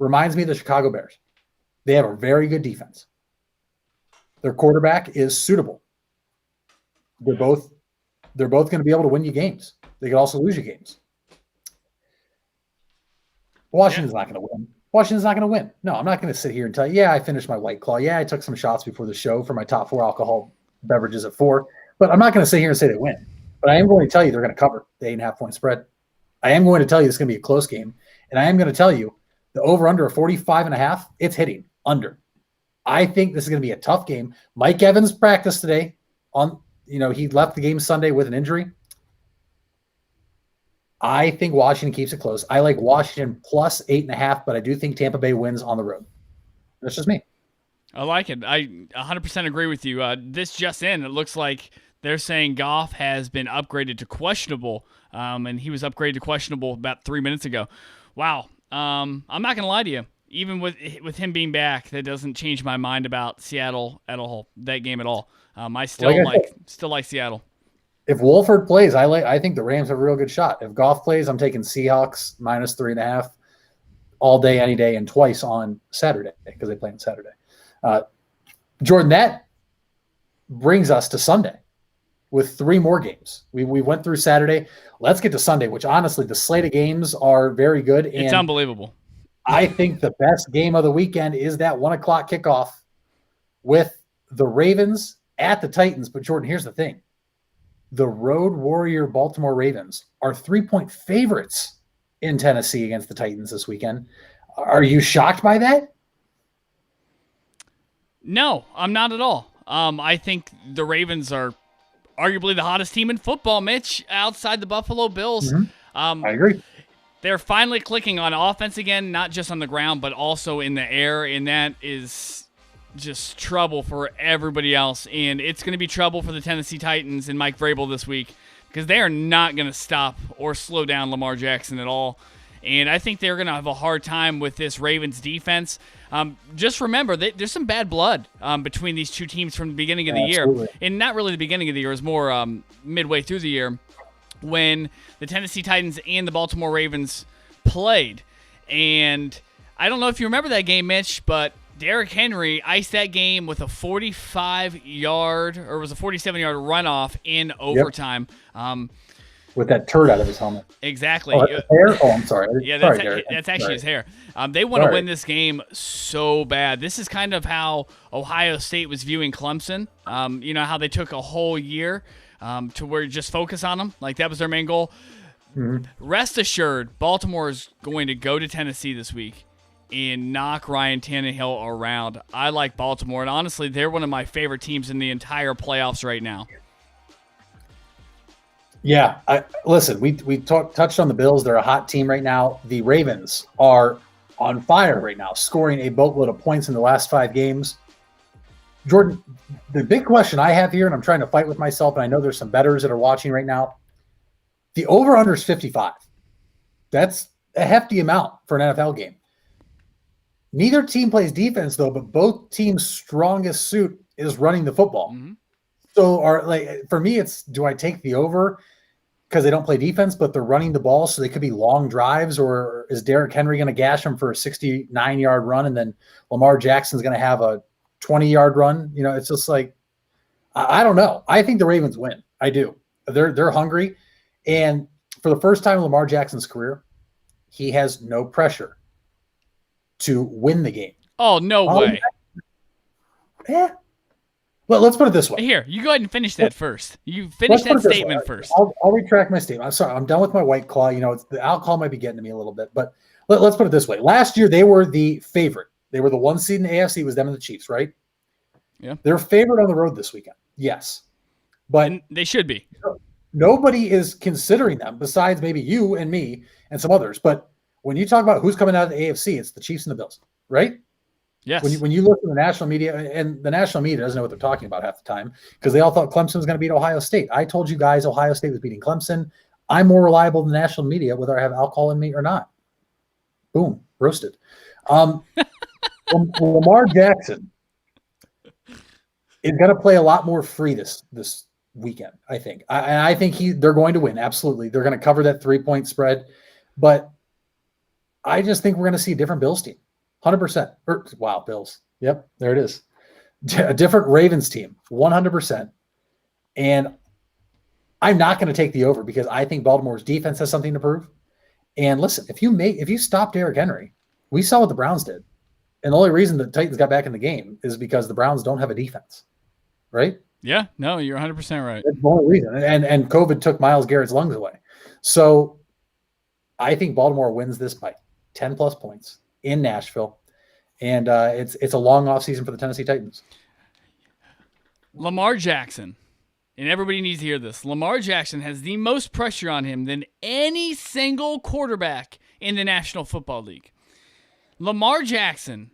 reminds me of the Chicago Bears. They have a very good defense. Their quarterback is suitable. They're both going to be able to win you games. They could also lose you games. Washington's not going to win. Washington's not going to win. No, I'm not going to sit here and tell you, I finished my White Claw. Yeah, I took some shots before the show for my top 4 alcohol beverages at 4. But I'm not going to sit here and say they win. But I am going to tell you they're going to cover the 8.5-point spread. I am going to tell you it's going to be a close game. And I am going to tell you the over-under of 45.5, it's hitting under. I think this is going to be a tough game. Mike Evans practiced today. He left the game Sunday with an injury. I think Washington keeps it close. I like Washington plus 8.5, but I do think Tampa Bay wins on the road. That's just me. I like it. I 100% agree with you. This just in, it looks like they're saying Goff has been upgraded to questionable, and he was upgraded to questionable about 3 minutes ago. Wow. I'm not going to lie to you. Even with him being back, that doesn't change my mind about Seattle at all, that game at all. I still like Seattle. If Wolford plays, I think the Rams have a real good shot. If Goff plays, I'm taking Seahawks minus 3.5 all day, any day, and twice on Saturday because they play on Saturday. Jordan, that brings us to Sunday with 3 more games. We went through Saturday. Let's get to Sunday, which honestly, the slate of games are very good. It's unbelievable. I think the best game of the weekend is that 1 o'clock kickoff with the Ravens at the Titans. But Jordan, here's the thing. The Road Warrior Baltimore Ravens are 3-point favorites in Tennessee against the Titans this weekend. Are you shocked by that? No, I'm not at all. I think the Ravens are arguably the hottest team in football, Mitch, outside the Buffalo Bills. Mm-hmm. I agree. They're finally clicking on offense again, not just on the ground, but also in the air, and that is just trouble for everybody else. And it's going to be trouble for the Tennessee Titans and Mike Vrabel this week because they are not going to stop or slow down Lamar Jackson at all. And I think they're going to have a hard time with this Ravens defense. Just remember, there's some bad blood between these two teams from the beginning of the year. And not really the beginning of the year. It was more midway through the year when the Tennessee Titans and the Baltimore Ravens played. And I don't know if you remember that game, Mitch, but Derrick Henry iced that game with a 47-yard runoff in overtime. With that turd out of his helmet. Exactly. Oh, hair? Oh, I'm sorry. Yeah, Sorry, that's actually his hair. They want to win this game so bad. This is kind of how Ohio State was viewing Clemson. You know, how they took a whole year to where just focus on them. Like, that was their main goal. Mm-hmm. Rest assured, Baltimore is going to go to Tennessee this week and knock Ryan Tannehill around. I like Baltimore, and honestly, they're one of my favorite teams in the entire playoffs right now. Yeah, listen, we touched on the Bills. They're a hot team right now. The Ravens are on fire right now, scoring a boatload of points in the last 5 games. Jordan, the big question I have here, and I'm trying to fight with myself, and I know there's some bettors that are watching right now, the over-under is 55. That's a hefty amount for an NFL game. Neither team plays defense, though, but both teams' strongest suit is running the football. Mm-hmm. So, for me, it's, do I take the over because they don't play defense, but they're running the ball, so they could be long drives, or is Derrick Henry going to gash them for a 69-yard run, and then Lamar Jackson's going to have a 20-yard run? You know, it's just like, I don't know. I think the Ravens win. I do. They're hungry, and for the first time in Lamar Jackson's career, he has no pressure to win the game. Oh, no way. Yeah. Well, let's put it this way. Here, you go ahead and finish that first. You finish that statement first. I'll retract my statement. I'm sorry. I'm done with my White Claw. You know, the alcohol might be getting to me a little bit, but let's put it this way. Last year, they were the favorite. They were the 1 seed in the AFC. It was them and the Chiefs, right? Yeah. They're favored on the road this weekend. Yes. But and they should be. Nobody is considering them besides maybe you and me and some others. But when you talk about who's coming out of the AFC, it's the Chiefs and the Bills, right? Yes. When you look at the national media, and the national media doesn't know what they're talking about half the time because they all thought Clemson was going to beat Ohio State. I told you guys Ohio State was beating Clemson. I'm more reliable than the national media, whether I have alcohol in me or not. Boom, roasted. Lamar Jackson is going to play a lot more free this weekend, I think. I think they're going to win, absolutely. They're going to cover that 3-point spread. But I just think we're going to see a different Bills team. 100%. Wow, Bills. Yep, there it is. A different Ravens team, 100%. And I'm not going to take the over because I think Baltimore's defense has something to prove. And listen, if you stop Derrick Henry, we saw what the Browns did. And the only reason the Titans got back in the game is because the Browns don't have a defense, right? Yeah, no, you're 100% right. That's the only reason. And COVID took Myles Garrett's lungs away. So I think Baltimore wins this by 10-plus points in Nashville. And it's a long offseason for the Tennessee Titans. Lamar Jackson, and everybody needs to hear this, Lamar Jackson has the most pressure on him than any single quarterback in the National Football League. Lamar Jackson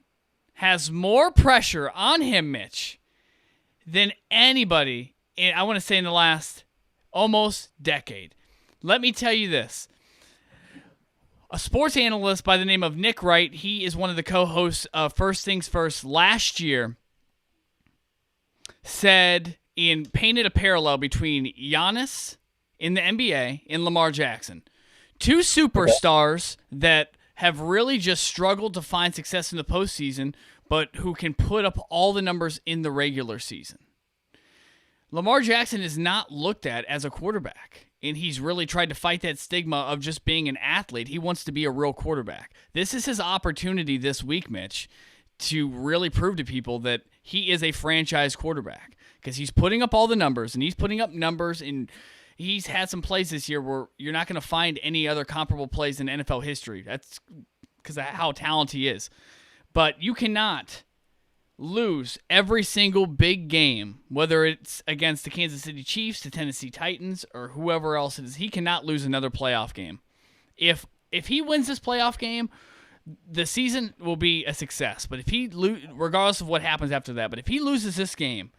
has more pressure on him, Mitch, than anybody, I want to say, in the last almost decade. Let me tell you this. A sports analyst by the name of Nick Wright, he is one of the co-hosts of First Things First last year, painted a parallel between Giannis in the NBA and Lamar Jackson. Two superstars that have really just struggled to find success in the postseason, but who can put up all the numbers in the regular season. Lamar Jackson is not looked at as a quarterback, and he's really tried to fight that stigma of just being an athlete. He wants to be a real quarterback. This is his opportunity this week, Mitch, to really prove to people that he is a franchise quarterback because he's putting up all the numbers, and he's putting up numbers, and he's had some plays this year where you're not going to find any other comparable plays in NFL history. That's because of how talented he is. But you cannot lose every single big game, whether it's against the Kansas City Chiefs, the Tennessee Titans, or whoever else it is. He cannot lose another playoff game. If he wins this playoff game, the season will be a success. But if he regardless of what happens after that, but if he loses this game,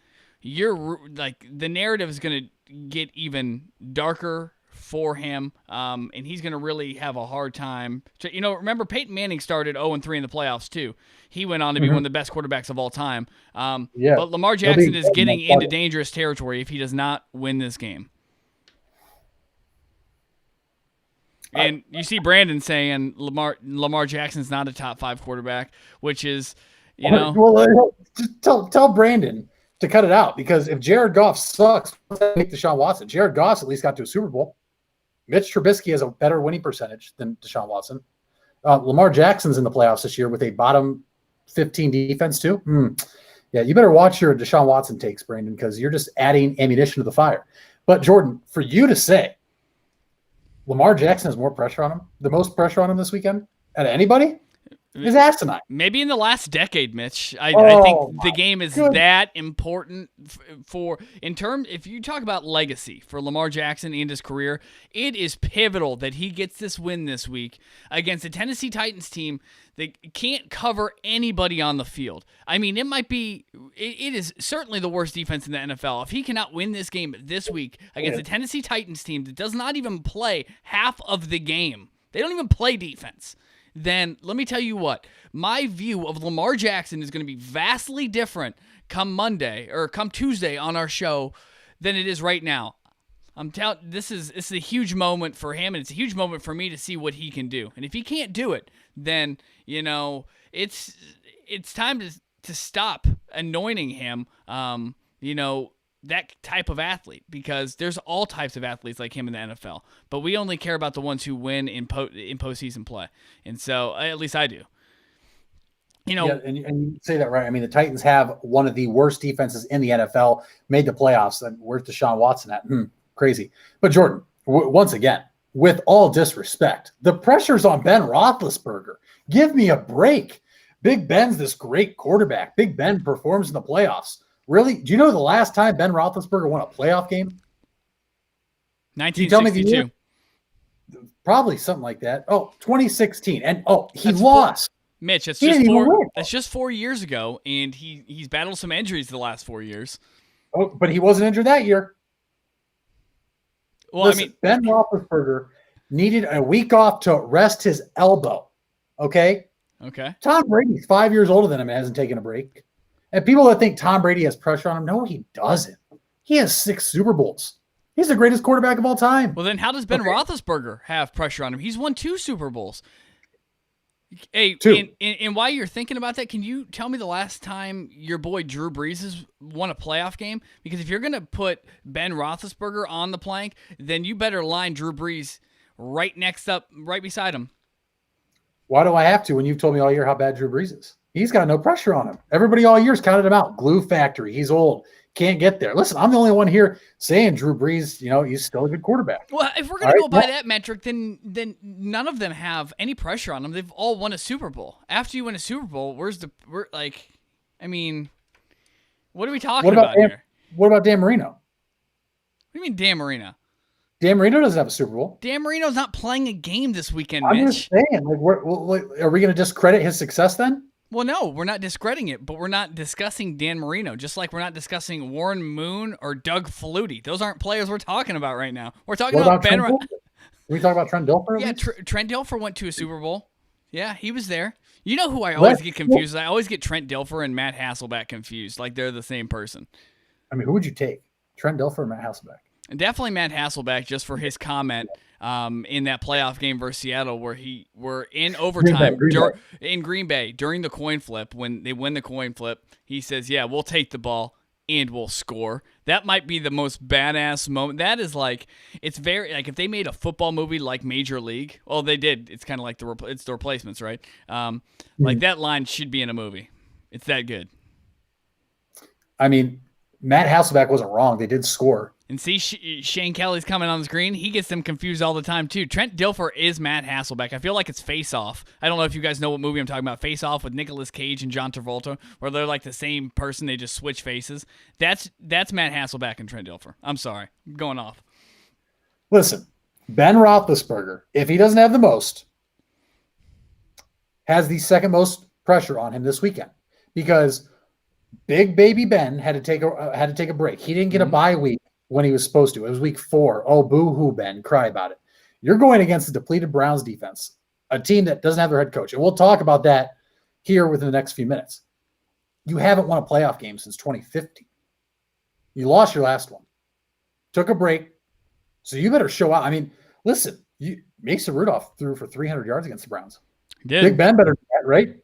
the narrative is going to get even darker for him, and he's going to really have a hard time. Remember Peyton Manning started 0-3 in the playoffs too. He went on to be one of the best quarterbacks of all time. But Lamar Jackson is getting into dangerous territory if he does not win this game. And you see Brandon saying Lamar Jackson's not a top 5 quarterback, which is, Well, just tell Brandon to cut it out, because if Jared Goff sucks, take Deshaun Watson. Jared Goff's at least got to a Super Bowl. Mitch Trubisky has a better winning percentage than Deshaun Watson. Lamar Jackson's in the playoffs this year with a bottom 15 defense too. Yeah, you better watch your Deshaun Watson takes, Brandon, because you're just adding ammunition to the fire. But Jordan, for you to say Lamar Jackson has more pressure on him, the most pressure on him this weekend out of anybody, is asinine. Maybe in the last decade, Mitch. I think the game is that important if you talk about legacy for Lamar Jackson and his career, it is pivotal that he gets this win this week against the Tennessee Titans team that can't cover anybody on the field. I mean, it is certainly the worst defense in the NFL. If he cannot win this game this week against the Tennessee Titans team that does not even play half of the game, they don't even play defense, then let me tell you what, my view of Lamar Jackson is going to be vastly different come Monday or come Tuesday on our show than it is right now. This is a huge moment for him, and it's a huge moment for me to see what he can do. And if he can't do it, then it's time to stop anointing him. That type of athlete, because there's all types of athletes like him in the NFL, but we only care about the ones who win in postseason play. And so at least I do. And you say that right. I mean, the Titans have one of the worst defenses in the NFL, made the playoffs, and where's Deshaun Watson at? Crazy. But Jordan, once again, with all disrespect, the pressure's on Ben Roethlisberger. Give me a break. Big Ben's this great quarterback. Big Ben performs in the playoffs. Really? Do you know the last time Ben Roethlisberger won a playoff game? 1962. Probably something like that. 2016. And he lost. Mitch, that's just 4 years ago, and he's battled some injuries the last 4 years. But he wasn't injured that year. Well, Listen, Ben Roethlisberger needed a week off to rest his elbow. Okay? Okay. Tom Brady's 5 years older than him and hasn't taken a break. And people that think Tom Brady has pressure on him, no, he doesn't. He has 6 Super Bowls. He's the greatest quarterback of all time. Well, then how does Ben Roethlisberger have pressure on him? He's won 2 Super Bowls. Hey, 2. And while you're thinking about that, can you tell me the last time your boy Drew Brees has won a playoff game? Because if you're going to put Ben Roethlisberger on the plank, then you better line Drew Brees right beside him. Why do I have to when you've told me all year how bad Drew Brees is? He's got no pressure on him. Everybody all year's counted him out. Glue factory. He's old. Can't get there. Listen, I'm the only one here saying Drew Brees, he's still a good quarterback. Well, if we're going to go by that metric, then none of them have any pressure on them. They've all won a Super Bowl. After you win a Super Bowl, what are we talking about here? What about Dan Marino? What do you mean Dan Marino? Dan Marino doesn't have a Super Bowl. Dan Marino's not playing a game this weekend, I'm Mitch. just saying, are we going to discredit his success then? Well, no, we're not discrediting it, but we're not discussing Dan Marino, just like we're not discussing Warren Moon or Doug Flutie. Those aren't players we're talking about right now. We're talking about Ben. Can we talk about Trent Dilfer? Yeah, Trent Dilfer went to a Super Bowl. Yeah, he was there. You know who I always get confused? I always get Trent Dilfer and Matt Hasselbeck confused, like they're the same person. I mean, who would you take? Trent Dilfer or Matt Hasselbeck? And definitely Matt Hasselbeck, just for his comment in that playoff game versus Seattle, where we're in overtime in Green Bay during the coin flip. When they win the coin flip, he says, "Yeah, we'll take the ball and we'll score." That might be the most badass moment. That is it's very like if they made a football movie like Major League. Well, they did. It's kind of like it's the Replacements, right? Like that line should be in a movie. It's that good. I mean, Matt Hasselbeck wasn't wrong. They did score. And see, Shane Kelly's coming on the screen. He gets them confused all the time, too. Trent Dilfer is Matt Hasselbeck. I feel like it's Face Off. I don't know if you guys know what movie I'm talking about. Face Off with Nicolas Cage and John Travolta, where they're like the same person. They just switch faces. That's Matt Hasselbeck and Trent Dilfer. I'm sorry. I'm going off. Listen, Ben Roethlisberger, if he doesn't have the most, has the second most pressure on him this weekend because Big Baby Ben had to take a break. He didn't get a bye week when he was supposed to. It was week 4. Oh, boo-hoo, Ben. Cry about it. You're going against the depleted Browns defense, a team that doesn't have their head coach. And we'll talk about that here within the next few minutes. You haven't won a playoff game since 2015. You lost your last one. Took a break. So you better show out. I mean, listen, Mason Rudolph threw for 300 yards against the Browns. Did. Big Ben better do that, right?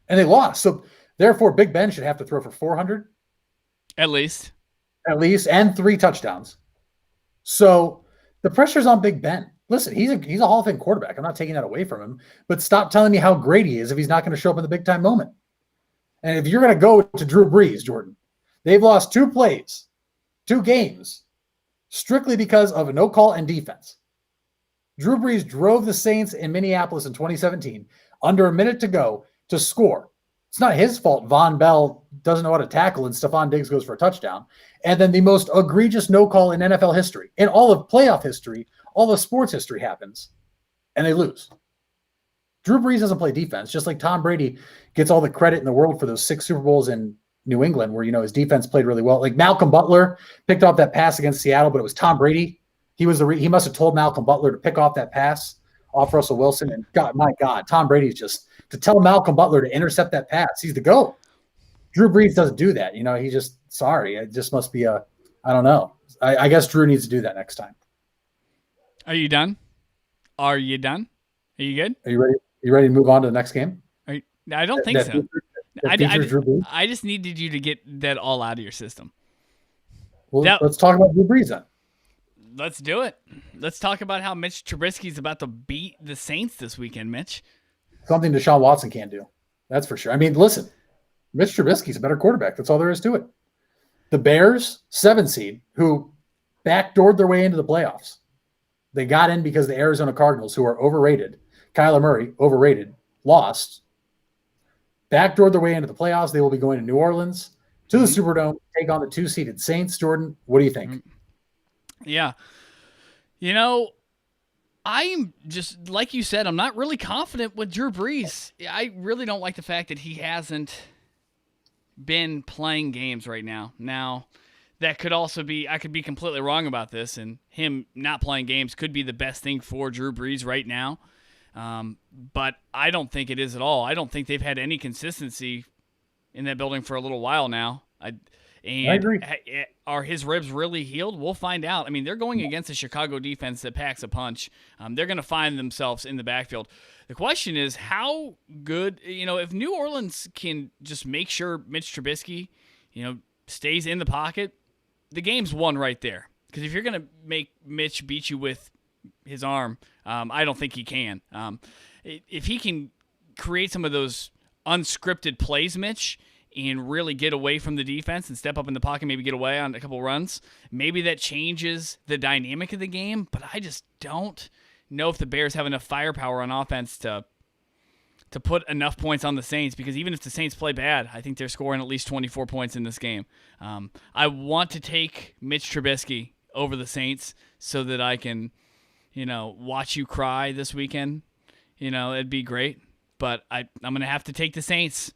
And they lost. So therefore, Big Ben should have to throw for 400. At least, and 3 touchdowns. So the pressure's on Big Ben. Listen, he's a Hall of Fame quarterback. I'm not taking that away from him. But stop telling me how great he is if he's not going to show up in the big time moment. And if you're going to go to Drew Brees, Jordan, they've lost 2 plays, 2 games, strictly because of a no call and defense. Drew Brees drove the Saints in Minneapolis in 2017 under a minute to go to score. It's not his fault Von Bell doesn't know how to tackle and Stephon Diggs goes for a touchdown. And then the most egregious no call in NFL history, in all of playoff history, all of sports history happens, and they lose. Drew Brees doesn't play defense, just like Tom Brady gets all the credit in the world for those 6 Super Bowls in New England where, his defense played really well. Like Malcolm Butler picked off that pass against Seattle, but it was Tom Brady. He must have told Malcolm Butler to pick off that pass off Russell Wilson. And my God, Tom Brady's just to tell Malcolm Butler to intercept that pass. He's the GOAT. Drew Brees doesn't do that. He just, sorry. It just must be I don't know. I guess Drew needs to do that next time. Are you done? Are you done? Are you good? Are you ready? You ready to move on to the next game? I don't think so. I just needed you to get that all out of your system. Well, let's talk about Drew Brees then. Let's do it. Let's talk about how Mitch Trubisky's about to beat the Saints this weekend, Mitch. Something Deshaun Watson can't do. That's for sure. I mean, listen, Mitch Trubisky's a better quarterback. That's all there is to it. The Bears, 7 seed, who backdoored their way into the playoffs. They got in because the Arizona Cardinals, who are overrated, Kyler Murray, overrated, lost, backdoored their way into the playoffs. They will be going to New Orleans to the Superdome, take on the 2-seeded Saints. Jordan, what do you think? Yeah. I'm just, like you said, I'm not really confident with Drew Brees. I really don't like the fact that he hasn't been playing games right now. Now, that could also be, I could be completely wrong about this, and him not playing games could be the best thing for Drew Brees right now. But I don't think it is at all. I don't think they've had any consistency in that building for a little while now. I agree. Are his ribs really healed? We'll find out. I mean, they're going against a Chicago defense that packs a punch. They're going to find themselves in the backfield. The question is how good, if New Orleans can just make sure Mitch Trubisky, stays in the pocket, the game's won right there. Because if you're going to make Mitch beat you with his arm, I don't think he can. If he can create some of those unscripted plays, Mitch, and really get away from the defense and step up in the pocket, maybe get away on a couple runs, maybe that changes the dynamic of the game. But I just don't know if the Bears have enough firepower on offense to put enough points on the Saints, because even if the Saints play bad, I think they're scoring at least 24 points in this game. I want to take Mitch Trubisky over the Saints so that I can, watch you cry this weekend. It'd be great. But I'm going to have to take the Saints.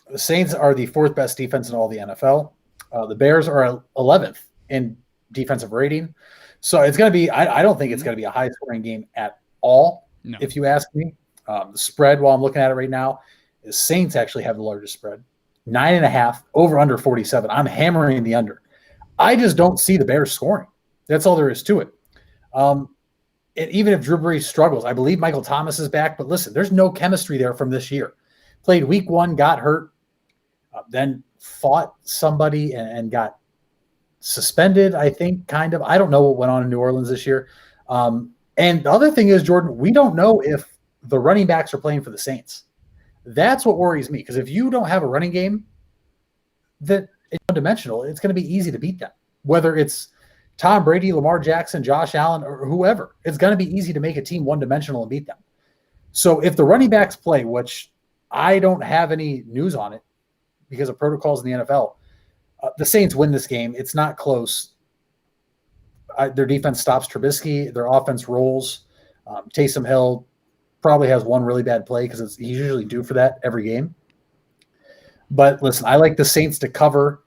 The Saints are the 4th best defense in all the NFL. The Bears are 11th in defensive rating. So it's going to be, I don't think it's going to be a high scoring game at all, if you ask me. The spread, while I'm looking at it right now, is Saints actually have the largest spread. 9.5, over under 47. I'm hammering the under. I just don't see the Bears scoring. That's all there is to it. Even if Drew Brees struggles, I believe Michael Thomas is back. But listen, there's no chemistry there from this year. Played week 1, got hurt, then fought somebody and got suspended, I think, kind of. I don't know what went on in New Orleans this year. And the other thing is, Jordan, we don't know if the running backs are playing for the Saints. That's what worries me, because if you don't have a running game that is one-dimensional, it's going to be easy to beat them. Whether it's Tom Brady, Lamar Jackson, Josh Allen, or whoever, it's going to be easy to make a team one-dimensional and beat them. So if the running backs play, which I don't have any news on it because of protocols in the NFL, the Saints win this game. It's not close. Their defense stops Trubisky. Their offense rolls. Taysom Hill probably has one really bad play because he's usually due for that every game. But listen, I like the Saints to cover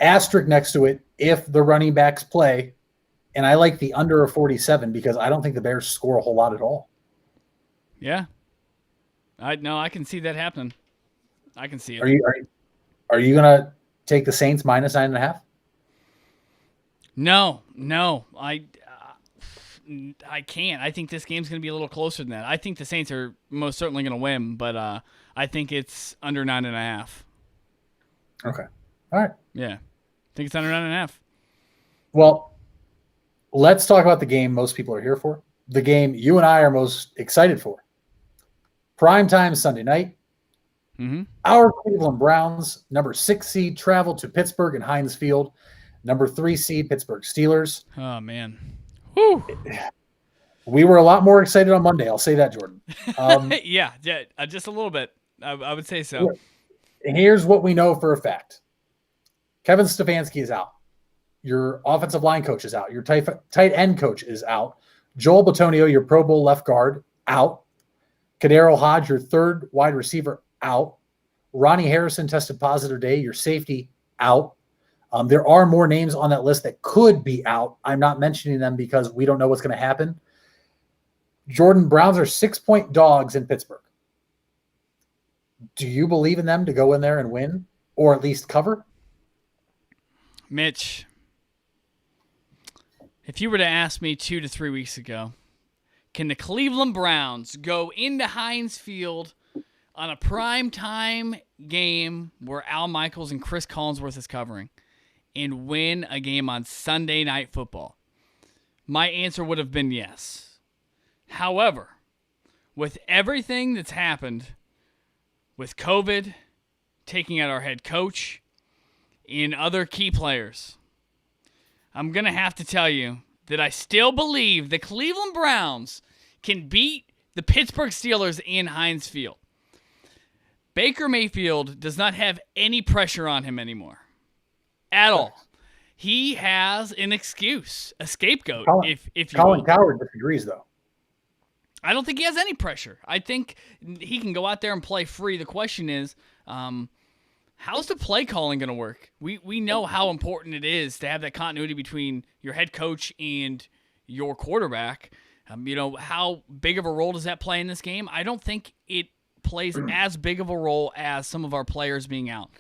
asterisk next to it if the running backs play. And I like the under of 47 because I don't think the Bears score a whole lot at all. Yeah. I can see that happening. I can see it. Are you gonna take the Saints -9.5? No. I can't. I think this game's going to be a little closer than that. I think the Saints are most certainly going to win, but I think it's under 9.5. Okay. All right. Yeah. I think it's under 9.5. Well, let's talk about the game most people are here for. The game you and I are most excited for. Primetime Sunday night. Mm-hmm. Our Cleveland Browns, number 6 seed, travel to Pittsburgh and Heinz Field. Number 3 seed, Pittsburgh Steelers. Oh, man. Whew. We were a lot more excited on Monday. I'll say that, Jordan. Yeah, just a little bit. I would say so. Here's what we know for a fact. Kevin Stefanski is out. Your offensive line coach is out. Your tight end coach is out. Joel Bitonio, your Pro Bowl left guard, out. Kadero Hodge, your third wide receiver, out. Ronnie Harrison tested positive today. Your safety, out. There are more names on that list that could be out. I'm not mentioning them because we don't know what's going to happen. Jordan, Browns are 6-point dogs in Pittsburgh. Do you believe in them to go in there and win or at least cover? Mitch, if you were to ask me 2 to 3 weeks ago, can the Cleveland Browns go into Heinz Field on a primetime game where Al Michaels and Chris Collinsworth is covering and win a game on Sunday Night Football? My answer would have been yes. However, with everything that's happened with COVID, taking out our head coach, and other key players, I'm going to have to tell you that I still believe the Cleveland Browns can beat the Pittsburgh Steelers in Heinz Field. Baker Mayfield does not have any pressure on him anymore. At all. He has an excuse, a scapegoat, if you Colin will. Coward disagrees, though. I don't think he has any pressure. I think he can go out there and play free. The question is, how's the play calling going to work? We know how important it is to have that continuity between your head coach and your quarterback. How big of a role does that play in this game? I don't think it plays as big of a role as some of our players being out.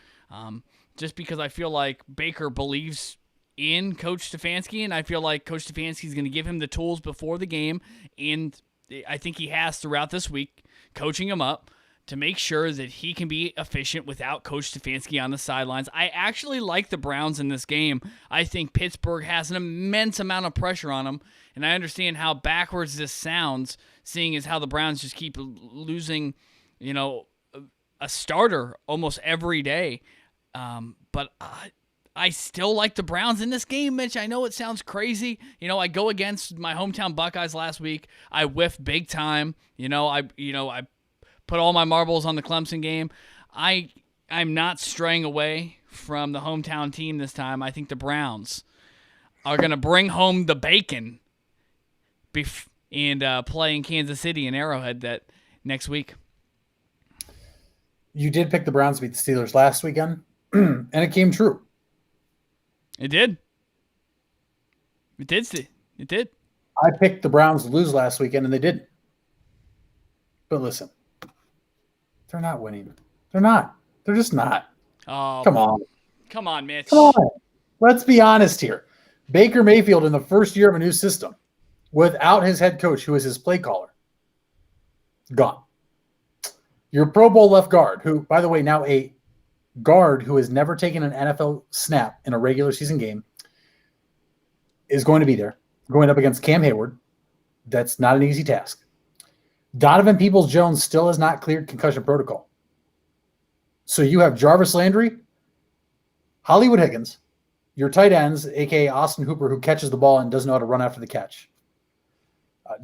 Just because I feel like Baker believes in Coach Stefanski, and I feel like Coach Stefanski is going to give him the tools before the game, and I think he has throughout this week, coaching him up to make sure that he can be efficient without Coach Stefanski on the sidelines. I actually like the Browns in this game. I think Pittsburgh has an immense amount of pressure on them, and I understand how backwards this sounds, seeing as how the Browns just keep losing, a starter almost every day. But I still like the Browns in this game, Mitch. I know it sounds crazy. I go against my hometown Buckeyes last week. I whiffed big time. I put all my marbles on the Clemson game. I'm not straying away from the hometown team this time. I think the Browns are going to bring home the bacon and play in Kansas City and Arrowhead that next week. You did pick the Browns to beat the Steelers last weekend, and it came true. It did. It did. It did. I picked the Browns to lose last weekend, and they didn't. But listen, they're not winning. They're not. They're just not. Oh, come on. Come on, Mitch. Come on. Let's be honest here. Baker Mayfield in the first year of a new system, without his head coach, who is his play caller, gone. Your Pro Bowl left guard, who, by the way, now a guard who has never taken an NFL snap in a regular season game, is going to be there, going up against Cam Hayward. That's not an easy task. Donovan Peoples-Jones still has not cleared concussion protocol. So you have Jarvis Landry, Hollywood Higgins, your tight ends, a.k.a. Austin Hooper, who catches the ball and doesn't know how to run after the catch.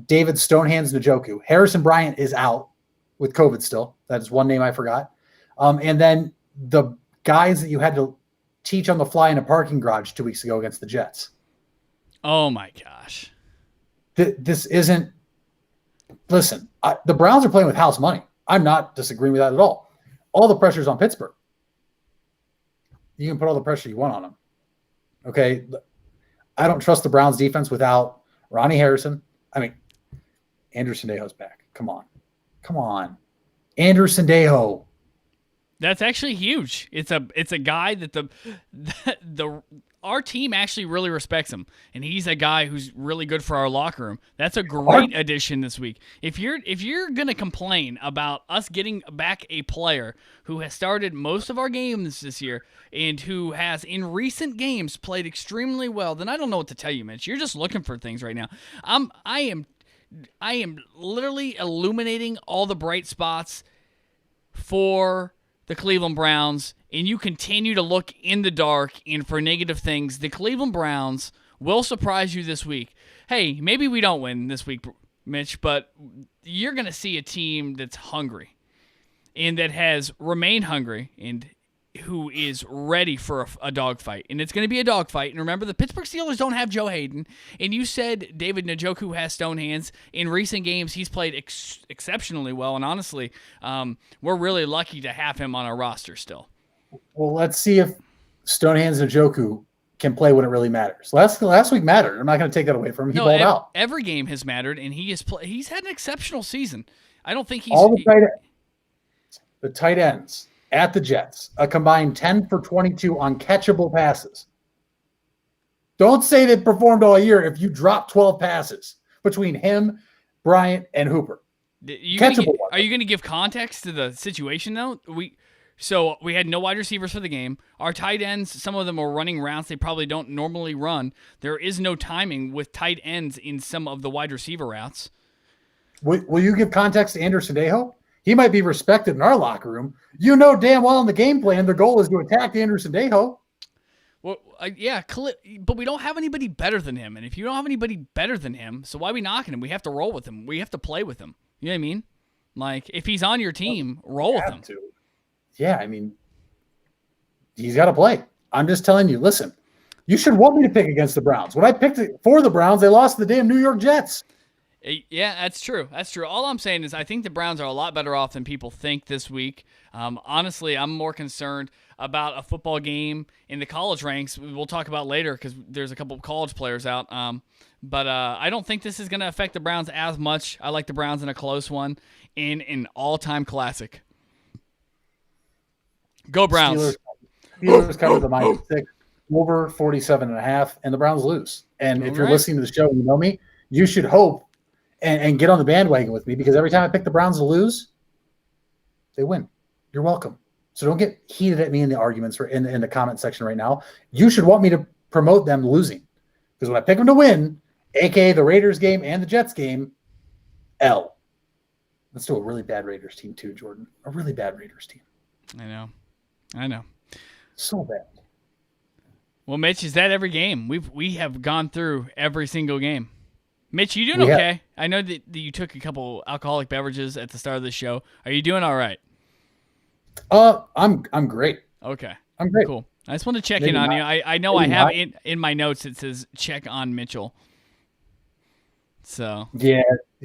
David Stonehands Njoku. Harrison Bryant is out with COVID still. That is one name I forgot. And then the guys that you had to teach on the fly in a parking garage 2 weeks ago against the Jets. Oh, my gosh. This isn't – listen, the Browns are playing with house money. I'm not disagreeing with that at all. All the pressure's on Pittsburgh. You can put all the pressure you want on them. Okay. I don't trust the Browns defense without Ronnie Harrison. I mean, Andrew Sendejo's back. Come on. Andrew Sendejo. That's actually huge. It's a guy that the our team actually really respects him, and he's a guy who's really good for our locker room. That's a great addition this week. If you're gonna complain about us getting back a player who has started most of our games this year and who has in recent games played extremely well, then I don't know what to tell you, Mitch. You're just looking for things right now. I am literally illuminating all the bright spots for the Cleveland Browns, and you continue to look in the dark and for negative things. The Cleveland Browns will surprise you this week. Hey, maybe we don't win this week, Mitch, but you're going to see a team that's hungry and that has remained hungry and who is ready for a dogfight. And it's going to be a dogfight. And remember, the Pittsburgh Steelers don't have Joe Hayden. And you said David Njoku has stone hands. In recent games, he's played exceptionally well. And honestly, we're really lucky to have him on our roster still. Well, let's see if stone hands Njoku can play when it really matters. Last week mattered. I'm not going to take that away from him. He balled out. Every game has mattered, and he's had an exceptional season. I don't think he's... All the tight ends at the Jets, a combined 10 for 22 on catchable passes. Don't say they performed all year if you drop 12 passes between him, Bryant, and Hooper. Are you going to give context to the situation, though? So we had no wide receivers for the game. Our tight ends, some of them are running routes they probably don't normally run. There is no timing with tight ends in some of the wide receiver routes. Will you give context to Andrew Sendejo? He might be respected in our locker room. You know damn well in the game plan, the goal is to attack Andrew Sendejo. Well, yeah, but we don't have anybody better than him. And if you don't have anybody better than him, so why are we knocking him? We have to roll with him. We have to play with him. You know what I mean? Like, if he's on your team, roll with him. Yeah, I mean, he's got to play. I'm just telling you, listen, you should want me to pick against the Browns. When I picked it for the Browns, they lost to the damn New York Jets. Yeah, that's true. That's true. All I'm saying is I think the Browns are a lot better off than people think this week. Honestly, I'm more concerned about a football game in the college ranks. We'll talk about later because there's a couple of college players out. But I don't think this is going to affect the Browns as much. I like the Browns in a close one in an all-time classic. Go Browns. Steelers cover the -6, over 47.5, and the Browns lose. And if you're listening to the show and you know me, you should hope and get on the bandwagon with me because every time I pick the Browns to lose, they win. You're welcome. So don't get heated at me in the arguments or in the comment section right now. You should want me to promote them losing because when I pick them to win, aka the Raiders game and the Jets game, L. Let's do a really bad Raiders team too, Jordan. A really bad Raiders team. I know. So bad. Well, Mitch, is that every game? We have gone through every single game. Mitch, you doing okay? I know that you took a couple alcoholic beverages at the start of the show. Are you doing all right? I'm great. Okay. I'm great. Cool. I just want to check in on you. I know I have in my notes it says check on Mitchell. So yeah,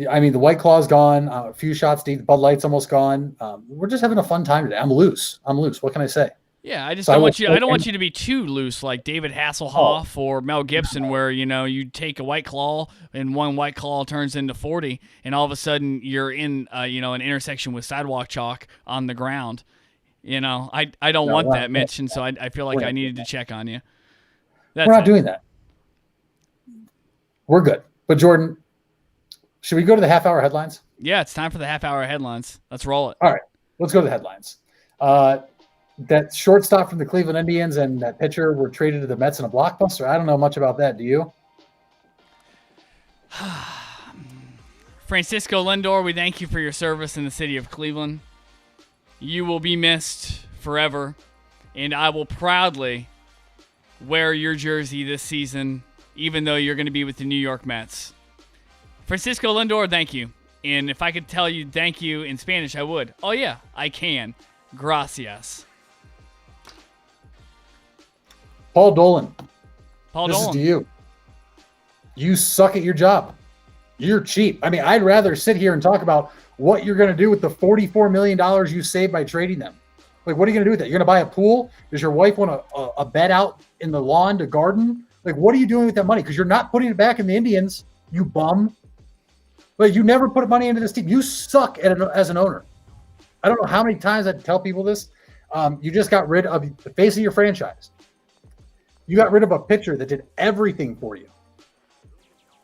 I mean the White Claw's gone. A few shots deep. Bud Light's almost gone. We're just having a fun time today. I'm loose. What can I say? Yeah, I don't want you to be too loose like David Hasselhoff or Mel Gibson, where you take a White Claw and one White Claw turns into 40, and all of a sudden you're in an intersection with sidewalk chalk on the ground. I don't want that, Mitch, and so I feel like I needed to check on you. We're not doing that. We're good. But Jordan, should we go to the half-hour headlines? Yeah, it's time for the half-hour headlines. Let's roll it. All right, let's go to the headlines. That shortstop from the Cleveland Indians and that pitcher were traded to the Mets in a blockbuster. I don't know much about that. Do you? Francisco Lindor, we thank you for your service in the city of Cleveland. You will be missed forever, and I will proudly wear your jersey this season, even though you're going to be with the New York Mets. Francisco Lindor, thank you. And if I could tell you thank you in Spanish, I would. Oh, yeah, I can. Gracias. Paul Dolan. This is to you. You suck at your job. You're cheap. I mean, I'd rather sit here and talk about what you're going to do with the $44 million you saved by trading them. Like, what are you going to do with that? You're going to buy a pool? Does your wife want a bed out in the lawn to garden? Like, what are you doing with that money? Because you're not putting it back in the Indians, you bum. But you never put money into this team. You suck as an owner. I don't know how many times I tell people this. You just got rid of the face of your franchise. You got rid of a pitcher that did everything for you.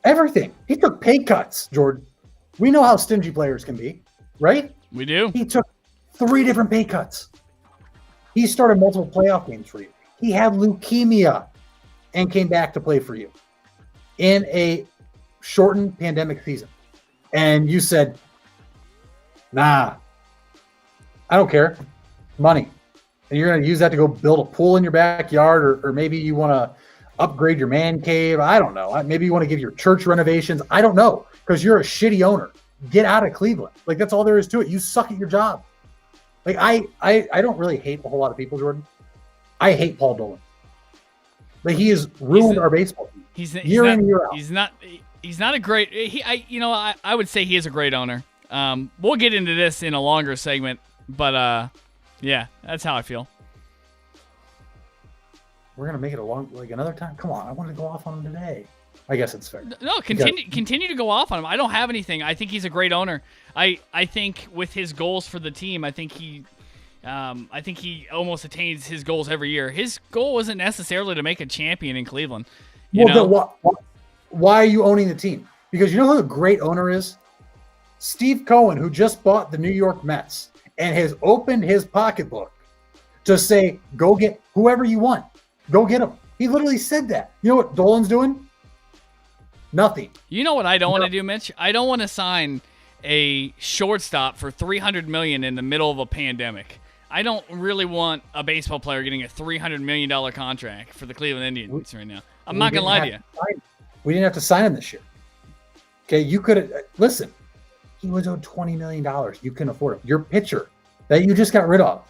Everything. He took pay cuts, Jordan. We know how stingy players can be, right? We do. He took 3 different pay cuts. He started multiple playoff games for you. He had leukemia and came back to play for you in a shortened pandemic season. And you said, nah, I don't care. Money. And you're going to use that to go build a pool in your backyard, or maybe you want to upgrade your man cave. I don't know. Maybe you want to give your church renovations. I don't know, because you're a shitty owner. Get out of Cleveland. Like, that's all there is to it. You suck at your job. Like, I don't really hate a whole lot of people, Jordan. I hate Paul Dolan. Like, he has ruined our baseball team. Year in, year out. He's not a great. I would say he is a great owner. We'll get into this in a longer segment, but yeah, that's how I feel. We're gonna make it another time. Come on, I wanted to go off on him today. I guess it's fair. No, continue to go off on him. I don't have anything. I think he's a great owner. I think with his goals for the team, I think he almost attains his goals every year. His goal wasn't necessarily to make a champion in Cleveland. Why are you owning the team? Because you know who a great owner is? Steve Cohen, who just bought the New York Mets and has opened his pocketbook to say, go get whoever you want. Go get him. He literally said that. You know what Dolan's doing? Nothing. You know what I don't want to do, Mitch? I don't want to sign a shortstop for $300 million in the middle of a pandemic. I don't really want a baseball player getting a $300 million contract for the Cleveland Indians right now. I'm not going to lie to you. We didn't have to sign him this year. Okay, you could have – listen, he was owed $20 million. You couldn't afford him. Your pitcher that you just got rid of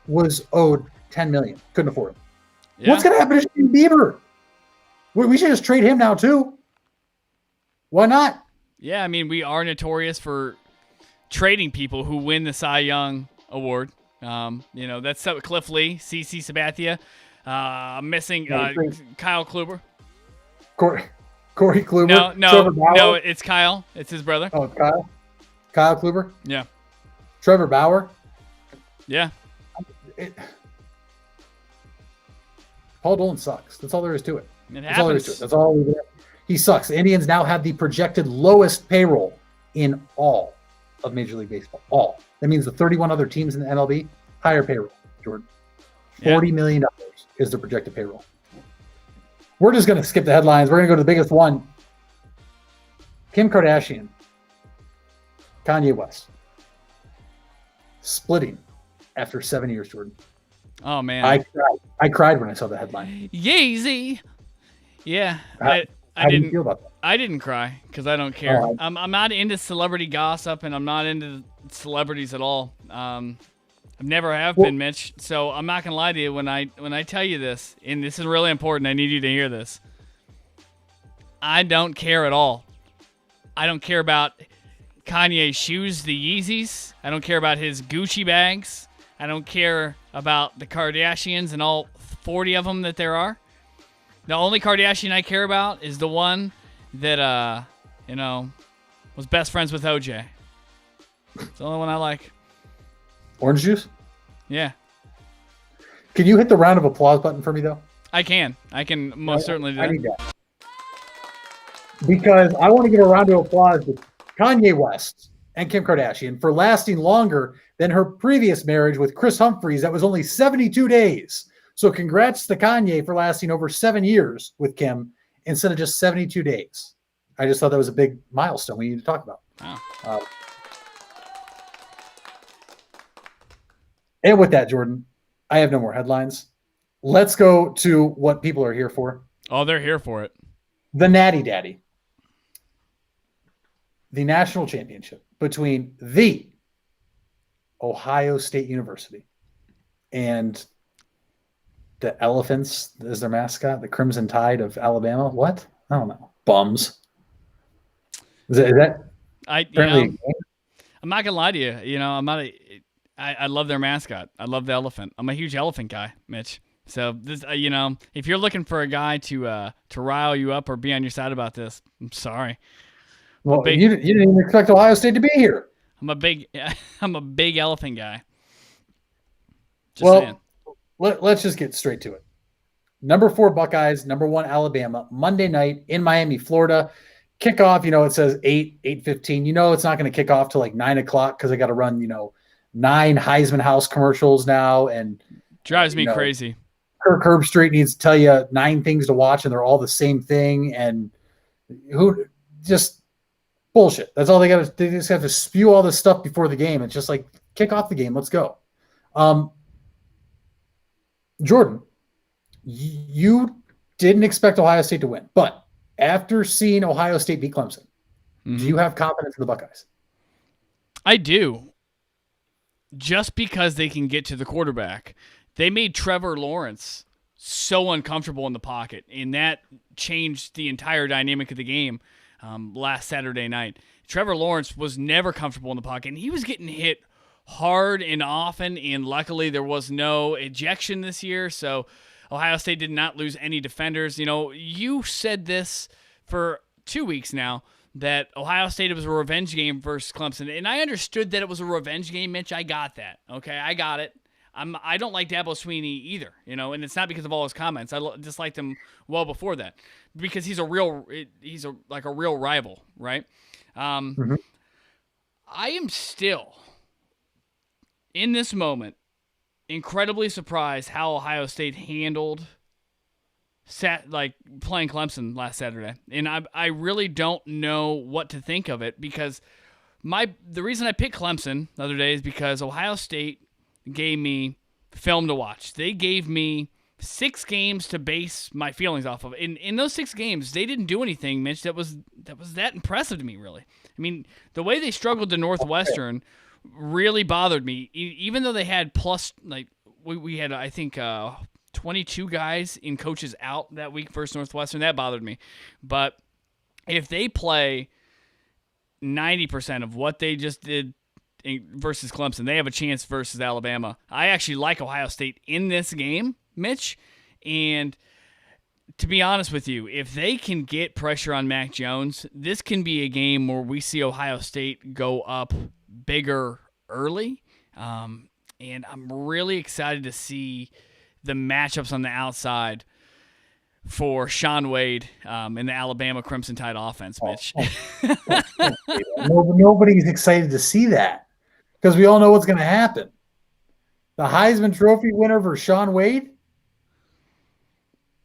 was owed $10 million. Couldn't afford him. Yeah. What's going to happen to Shane Bieber? We should just trade him now too. Why not? Yeah, I mean, we are notorious for trading people who win the Cy Young Award. That's Cliff Lee, CC Sabathia, missing Kyle Kluber. Corey Kluber. No, it's Kyle. It's his brother. Oh, it's Kyle. Kyle Kluber. Yeah. Trevor Bauer. Yeah. Paul Dolan sucks. That's all there is to it. That's all there is to it. That's all we get. He sucks. The Indians now have the projected lowest payroll in all of Major League Baseball. All. That means the 31 other teams in the MLB, higher payroll, Jordan. $40 million is the projected payroll. We're just going to skip the headlines. We're going to go to the biggest one. Kim Kardashian, Kanye West, splitting after 7 years, Jordan. Oh, man. I cried when I saw the headline. Yeezy. Yeah. How do you feel about that? I didn't cry because I don't care. Oh, I'm not into celebrity gossip, and I'm not into celebrities at all. I never have been, Mitch. So I'm not gonna lie to you when I tell you this, and this is really important. I need you to hear this. I don't care at all. I don't care about Kanye's shoes, the Yeezys. I don't care about his Gucci bags. I don't care about the Kardashians and all 40 of them that there are. The only Kardashian I care about is the one that, was best friends with OJ. It's the only one I like. Orange juice? Yeah. Can you hit the round of applause button for me, though? I can most certainly do that. I need that. Because I want to give a round of applause to Kanye West and Kim Kardashian for lasting longer than her previous marriage with Chris Humphries. That was only 72 days. So congrats to Kanye for lasting over 7 years with Kim instead of just 72 days. I just thought that was a big milestone we need to talk about. Wow. And with that, Jordan, I have no more headlines. Let's go to what people are here for. Oh, they're here for it. The Natty Daddy. The national championship between the Ohio State University and the Elephants is their mascot, the Crimson Tide of Alabama. What? I don't know. Bums. Is that I'm not gonna lie to you. I'm not. I love their mascot. I love the elephant. I'm a huge elephant guy, Mitch. So this, if you're looking for a guy to rile you up or be on your side about this, I'm sorry. Well, you didn't even expect Ohio State to be here. I'm a big elephant guy. Just saying. Let's just get straight to it. Number 4 Buckeyes, number 1 Alabama, Monday night in Miami, Florida. Kickoff, it says 8:15. It's not going to kick off till like 9 o'clock because I got to run, 9 Heisman House commercials now, and drives me crazy. Kirk Herbstreit needs to tell you 9 things to watch, and they're all the same thing. And who just bullshit. That's all they got to. They just have to spew all this stuff before the game. It's just like kick off the game. Let's go. Jordan, you didn't expect Ohio State to win, but after seeing Ohio State beat Clemson, do you have confidence in the Buckeyes? I do. Just because they can get to the quarterback. They made Trevor Lawrence so uncomfortable in the pocket, and that changed the entire dynamic of the game last Saturday night. Trevor Lawrence was never comfortable in the pocket, and he was getting hit hard and often, and luckily there was no ejection this year, so Ohio State did not lose any defenders. You said this for 2 weeks now, that Ohio State was a revenge game versus Clemson, and I understood that it was a revenge game, Mitch. I got that. Okay, I got it. I don't like Dabo Swinney either, and it's not because of all his comments. I disliked him well before that because he's a real rival, right? I am still in this moment incredibly surprised how Ohio State handled playing Clemson last Saturday, and I really don't know what to think of it because the reason I picked Clemson the other day is because Ohio State gave me film to watch. They gave me 6 games to base my feelings off of. In those 6 games, they didn't do anything, Mitch, that was that impressive to me, really. I mean, the way they struggled to Northwestern really bothered me, even though they had we had, I think, 22 guys in coaches out that week versus Northwestern. That bothered me. But if they play 90% of what they just did versus Clemson, they have a chance versus Alabama. I actually like Ohio State in this game, Mitch. And to be honest with you, if they can get pressure on Mac Jones, this can be a game where we see Ohio State go up bigger early. And I'm really excited to see the matchups on the outside for Sean Wade in the Alabama Crimson Tide offense, Mitch. Nobody's excited to see that because we all know what's going to happen. The Heisman Trophy winner for Sean Wade?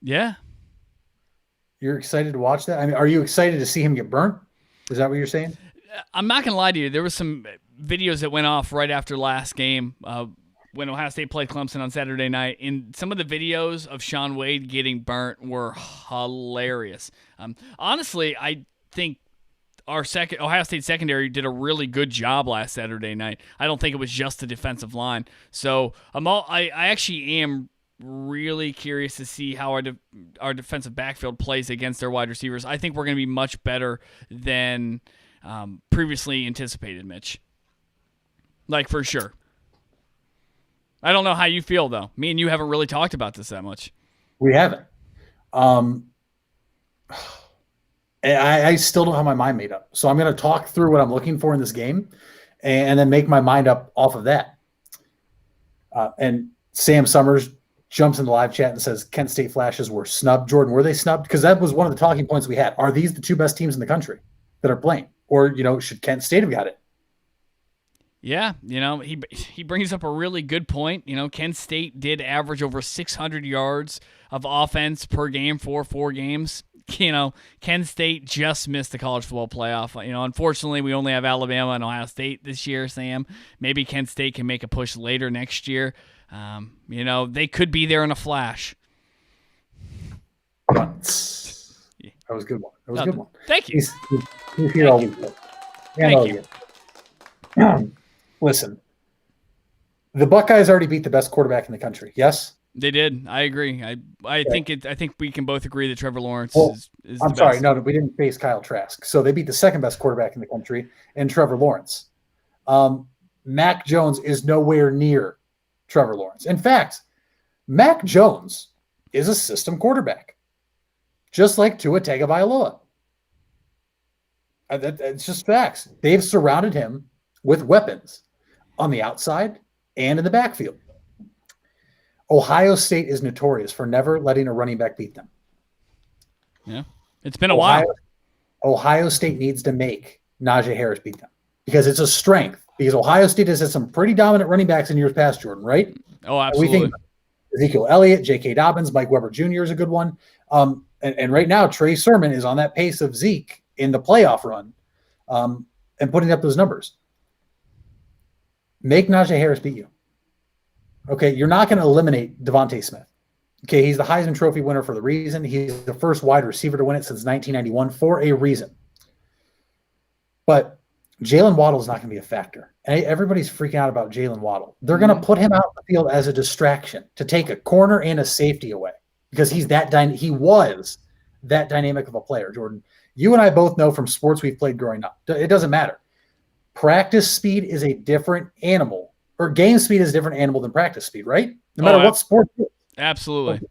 Yeah. You're excited to watch that? I mean, are you excited to see him get burnt? Is that what you're saying? I'm not going to lie to you. There was some videos that went off right after last game when Ohio State played Clemson on Saturday night, and some of the videos of Sean Wade getting burnt were hilarious. Honestly, I think our Ohio State secondary did a really good job last Saturday night. I don't think it was just the defensive line. So I actually am really curious to see how our defensive backfield plays against their wide receivers. I think we're going to be much better than previously anticipated, Mitch. For sure. I don't know how you feel, though. Me and you haven't really talked about this that much. We haven't. I still don't have my mind made up. So I'm going to talk through what I'm looking for in this game and then make my mind up off of that. And Sam Summers jumps in the live chat and says Kent State Flashes were snubbed. Jordan, were they snubbed? Because that was one of the talking points we had. Are these the 2 best teams in the country that are playing? Or, should Kent State have got it? Yeah, he brings up a really good point. Kent State did average over 600 yards of offense per game for 4 games. Kent State just missed the college football playoff. Unfortunately, we only have Alabama and Ohio State this year, Sam. Maybe Kent State can make a push later next year. They could be there in a flash. That was a good one. That was a good one. Thank you. He's here all week. Thank you. Listen, the Buckeyes already beat the best quarterback in the country. Yes, they did. I agree. I think we can both agree that Trevor Lawrence is. I'm sorry, no, we didn't face Kyle Trask. So they beat the second best quarterback in the country and Trevor Lawrence. Mac Jones is nowhere near Trevor Lawrence. In fact, Mac Jones is a system quarterback, just like Tua Tagovailoa. It's just facts. They've surrounded him with weapons on the outside and in the backfield. Ohio State is notorious for never letting a running back beat them. Yeah, it's been a while. Ohio State needs to make Najee Harris beat them because it's a strength. Because Ohio State has had some pretty dominant running backs in years past, Jordan, right? Oh, absolutely. We think Ezekiel Elliott, J.K. Dobbins, Mike Weber Jr. is a good one. And right now, Trey Sermon is on that pace of Zeke in the playoff run and putting up those numbers. Make Najee Harris beat you. Okay, you're not going to eliminate Devontae Smith. Okay, he's the Heisman Trophy winner for the reason. He's the first wide receiver to win it since 1991 for a reason. But Jalen Waddle is not going to be a factor. And everybody's freaking out about Jalen Waddle. They're going to put him out in the field as a distraction to take a corner and a safety away because he was that dynamic of a player, Jordan. You and I both know from sports we've played growing up. It doesn't matter. Practice speed is a different animal, or game speed is a different animal than practice speed, right? No matter what sport it is. Absolutely.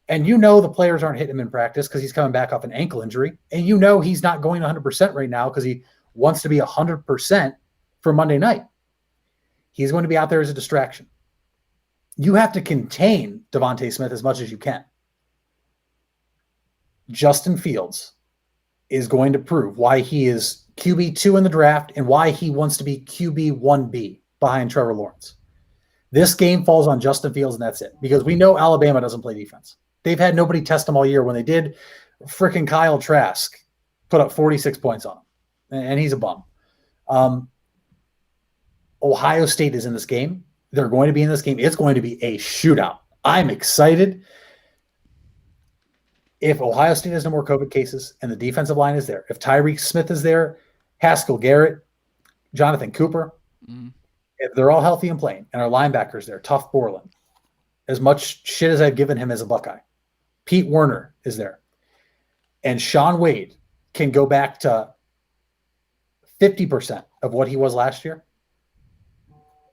And you know the players aren't hitting him in practice because he's coming back off an ankle injury. And you know he's not going 100% right now because he wants to be 100% for Monday night. He's going to be out there as a distraction. You have to contain Devontae Smith as much as you can. Justin Fields is going to prove why he is QB2 in the draft and why he wants to be QB1B behind Trevor Lawrence. This game falls on Justin Fields, and that's it. Because we know Alabama doesn't play defense. They've had nobody test them all year. When they did, freaking Kyle Trask put up 46 points on him, and he's a bum. Ohio State is in this game. They're going to be in this game. It's going to be a shootout. I'm excited. If Ohio State has no more COVID cases and the defensive line is there, if Tyreek Smith is there, Haskell Garrett, Jonathan Cooper, if they're all healthy and playing, and our linebackers there, Tough Borland, as much shit as I've given him as a Buckeye, Pete Werner is there, and Sean Wade can go back to 50% of what he was last year,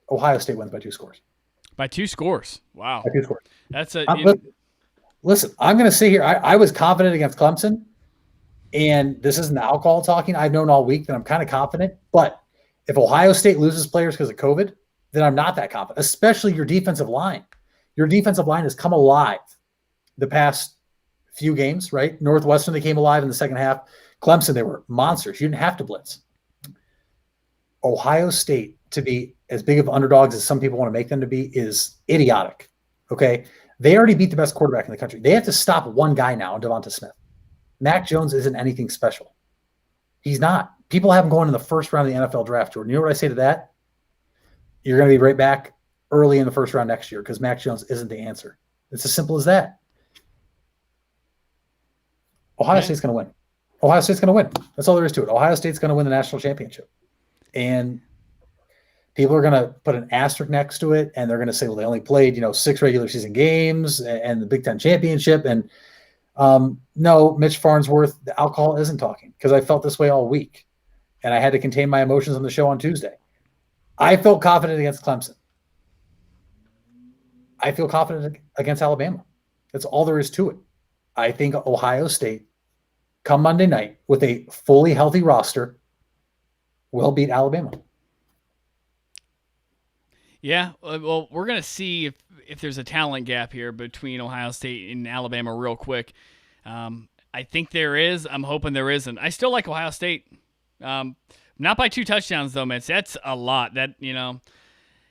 Ohio State wins by 2 scores. By 2 scores. Wow. By 2 scores. That's Listen, I'm going to sit here. I was confident against Clemson, and this isn't alcohol talking. I've known all week that I'm kind of confident. But if Ohio State loses players because of COVID, then I'm not that confident, especially your defensive line. Your defensive line has come alive the past few games, right? Northwestern, they came alive in the second half. Clemson, they were monsters. You didn't have to blitz. Ohio State, to be as big of underdogs as some people want to make them to be, is idiotic, okay? They already beat the best quarterback in the country. They have to stop one guy now, Devonta Smith. Mac Jones isn't anything special. He's not. People have him going in the first round of the NFL draft, Jordan. You know what I say to that? You're going to be right back early in the first round next year because Mac Jones isn't the answer. It's as simple as that. Ohio State's going to win. Ohio State's going to win. That's all there is to it. Ohio State's going to win the national championship. And people are going to put an asterisk next to it, and they're going to say, well, they only played, 6 regular season games and the Big Ten championship. And no, Mitch Farnsworth, the alcohol isn't talking because I felt this way all week, and I had to contain my emotions on the show on Tuesday. I felt confident against Clemson. I feel confident against Alabama. That's all there is to it. I think Ohio State, come Monday night, with a fully healthy roster, will beat Alabama. Yeah, well, we're going to see if there's a talent gap here between Ohio State and Alabama real quick. I think there is. I'm hoping there isn't. I still like Ohio State. Not by 2 touchdowns, though, Mitch. That's a lot.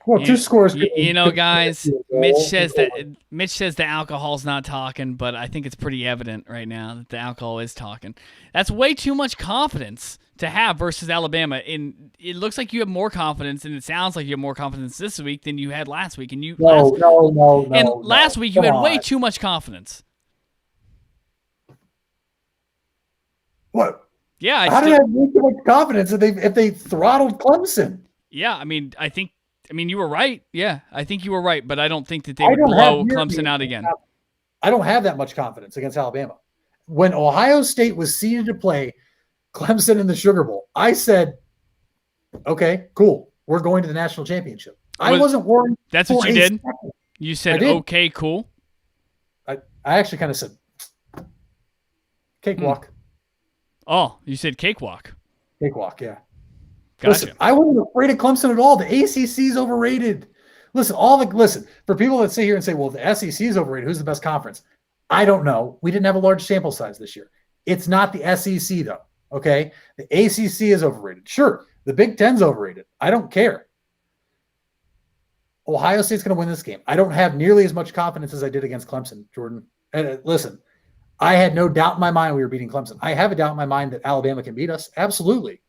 Well, 2 scores. Guys, Mitch says the alcohol's not talking, but I think it's pretty evident right now that the alcohol is talking. That's way too much confidence to have versus Alabama. And it looks like you have more confidence, and it sounds like you have more confidence this week than you had last week. And last week you had way too much confidence. What? Yeah. How did I have way too much confidence if they throttled Clemson? Yeah, you were right. Yeah, I think you were right, but I don't think that they would blow Clemson out again. I don't have that much confidence against Alabama. When Ohio State was seeded to play Clemson in the Sugar Bowl, I said, okay, cool. we're going to the national championship. I wasn't worried. That's what you did? Second. You said, okay, cool. I actually kind of said, cakewalk. Oh, you said cakewalk. Cakewalk, yeah. Gotcha. Listen, I wasn't afraid of Clemson at all. The ACC is overrated. Listen, for people that sit here and say, well, the SEC is overrated, who's the best conference? I don't know. We didn't have a large sample size this year. It's not the SEC, though, okay? The ACC is overrated. Sure, the Big Ten's overrated. I don't care. Ohio State's going to win this game. I don't have nearly as much confidence as I did against Clemson, Jordan. And listen, I had no doubt in my mind we were beating Clemson. I have a doubt in my mind that Alabama can beat us. Absolutely.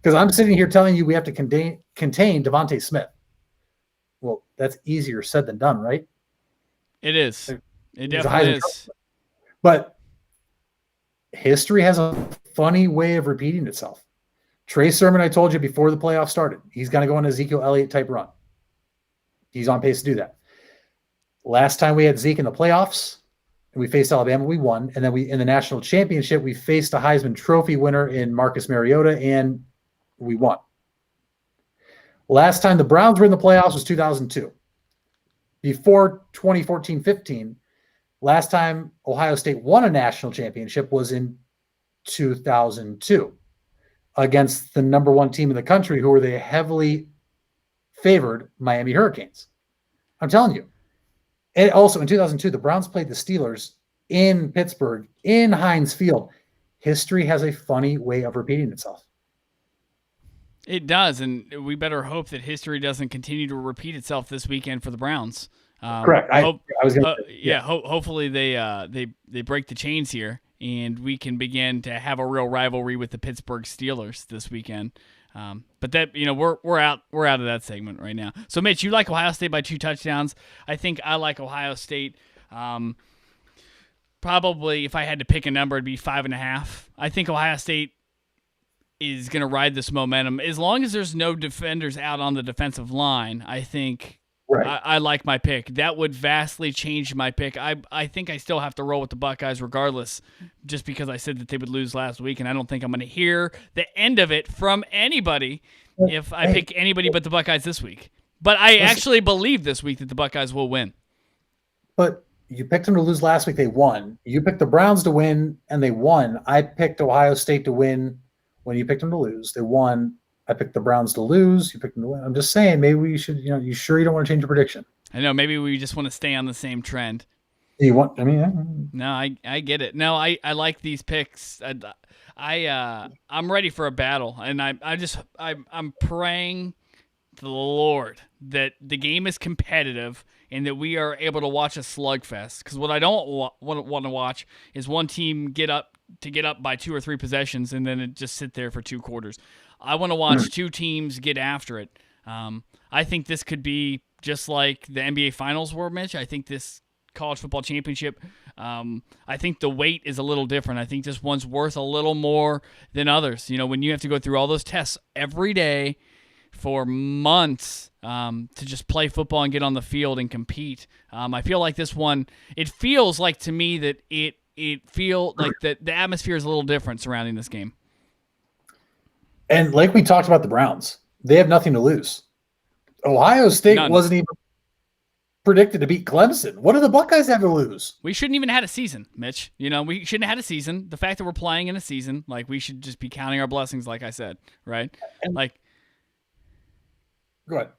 Because I'm sitting here telling you we have to contain Devontae Smith. Well, that's easier said than done, right? It is. It definitely is. But history has a funny way of repeating itself. Trey Sermon, I told you before the playoffs started, he's going to go on an Ezekiel Elliott type run. He's on pace to do that. Last time we had Zeke in the playoffs, and we faced Alabama, we won. And then in the national championship, we faced a Heisman Trophy winner in Marcus Mariota, and we won. Last time the Browns were in the playoffs was 2002. Before 2014-15, last time Ohio State won a national championship was in 2002 against the number one team in the country, who were the heavily favored Miami Hurricanes. I'm telling you. And also in 2002, the Browns played the Steelers in Pittsburgh, in Heinz Field. History has a funny way of repeating itself. It does, and we better hope that history doesn't continue to repeat itself this weekend for the Browns. Correct. Hopefully they break the chains here, and we can begin to have a real rivalry with the Pittsburgh Steelers this weekend. But that, we're out of that segment right now. So Mitch, you like Ohio State by 2 touchdowns. I think I like Ohio State. Probably if I had to pick a number, it'd be 5.5. I think Ohio State is going to ride this momentum. As long as there's no defenders out on the defensive line, I think I like my pick. That would vastly change my pick. I think I still have to roll with the Buckeyes regardless, just because I said that they would lose last week, and I don't think I'm going to hear the end of it from anybody if I pick anybody but the Buckeyes this week. But I actually believe this week that the Buckeyes will win. But you picked them to lose last week. They won. You picked the Browns to win, and they won. I picked Ohio State to win when you picked them to lose. They won. I picked the Browns to lose. You picked them to win. I'm just saying, maybe we should, you sure you don't want to change your prediction? I know. Maybe we just want to stay on the same trend. You want, No, I get it. No, I like these picks. I'm ready for a battle, and I'm praying to the Lord that the game is competitive and that we are able to watch a slugfest. Because what I don't want to watch is one team get up by 2 or 3 possessions and then it just sit there for 2 quarters. I want to watch 2 teams get after it. I think this could be just like the NBA Finals were, Mitch. I think this college football championship, I think the weight is a little different. I think this one's worth a little more than others. When you have to go through all those tests every day for months to just play football and get on the field and compete. I feel like this one, it feels like to me that it feels like the atmosphere is a little different surrounding this game. And like we talked about the Browns, they have nothing to lose. Ohio State wasn't even predicted to beat Clemson. What do the Buckeyes have to lose? We shouldn't even have had a season, Mitch. We shouldn't have had a season. The fact that we're playing in a season, we should just be counting our blessings, like I said, right? Go ahead.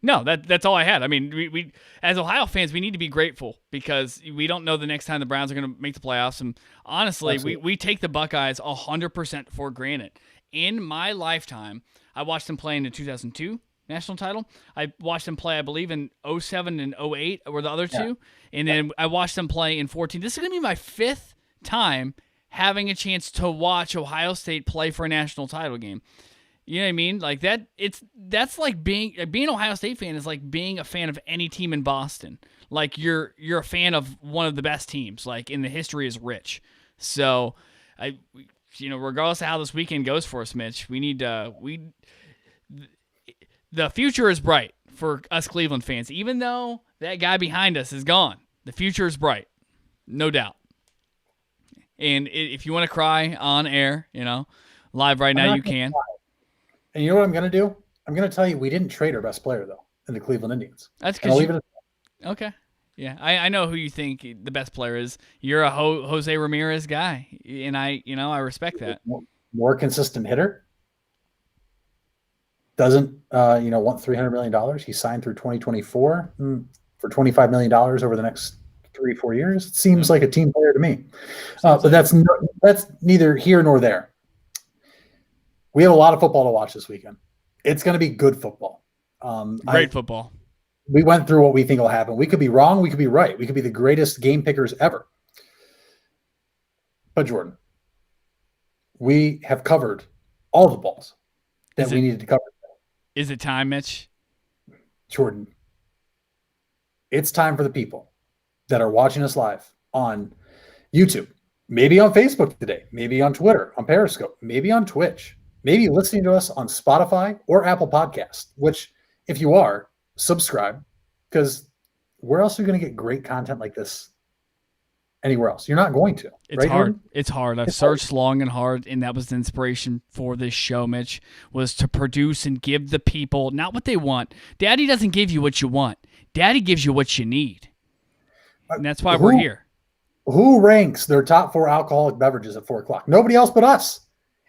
No, that's all I had. I mean, we as Ohio fans, we need to be grateful because we don't know the next time the Browns are going to make the playoffs. And honestly, we take the Buckeyes 100% for granted. In my lifetime, I watched them play in the 2002 national title. I watched them play, I believe, in 07 and 08 were the other two. And then I watched them play in 14. This is going to be my 5th time having a chance to watch Ohio State play for a national title game. You know what I mean? Like that. That's like being an Ohio State fan is like being a fan of any team in Boston. Like you're a fan of one of the best teams. Like in the history is rich. So regardless of how this weekend goes for us, Mitch, we need the future is bright for us Cleveland fans. Even though that guy behind us is gone, the future is bright, no doubt. And if you want to cry on air, live right now, you can. And you know what I'm going to do? I'm going to tell you, we didn't trade our best player, though, in the Cleveland Indians. That's And I'll because leave it at okay. Yeah, I know who you think the best player is. You're a Jose Ramirez guy, and I respect that. more consistent hitter. Doesn't, want $300 million. He signed through 2024 for $25 million over the next 3-4 years. It seems like a team player to me. But that's neither here nor there. We have a lot of football to watch this weekend. It's going to be good football. Great football. We went through what we think will happen. We could be wrong. We could be right. We could be the greatest game pickers ever. But Jordan, we have covered all the balls that we needed to cover. Is it time, Mitch? Jordan, it's time for the people that are watching us live on YouTube, maybe on Facebook today, maybe on Twitter, on Periscope, maybe on Twitch, maybe listening to us on Spotify or Apple Podcasts, which if you are, subscribe, because where else are you going to get great content like this anywhere else? You're not going to. It's right, hard. Jordan? It's hard. I've searched long and hard, and that was the inspiration for this show, Mitch, was to produce and give the people not what they want. Daddy doesn't give you what you want. Daddy gives you what you need. And that's why we're here. Who ranks their top 4 alcoholic beverages at 4 o'clock? Nobody else but us.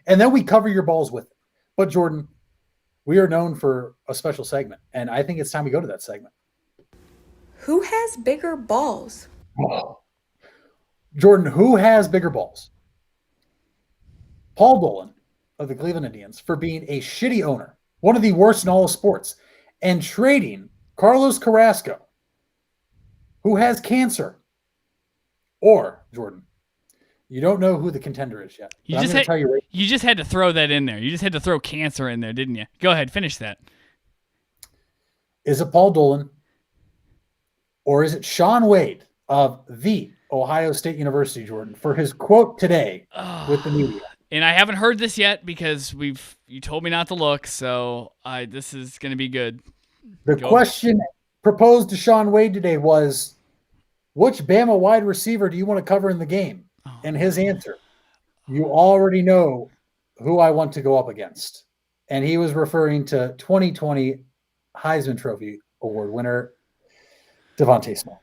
And then we cover your balls with it. But Jordan, we are known for a special segment, and I think it's time we go to that segment. Who has bigger balls? Oh. Jordan, who has bigger balls? Paul Dolan of the Cleveland Indians for being a shitty owner, one of the worst in all of sports, and trading Carlos Carrasco, who has cancer. Or, Jordan, you don't know who the contender is yet. You just had to throw that in there. You just had to throw cancer in there, didn't you? Go ahead, finish that. Is it Paul Dolan? Or is it Shaun Wade of the Ohio State University, Jordan, for his quote today with the media? And I haven't heard this yet because you told me not to look, so this is going to be good. The question proposed to Shaun Wade today was, which Bama wide receiver do you want to cover in the game? And his answer, you already know who I want to go up against. And he was referring to 2020 Heisman Trophy Award winner Devontae Smith.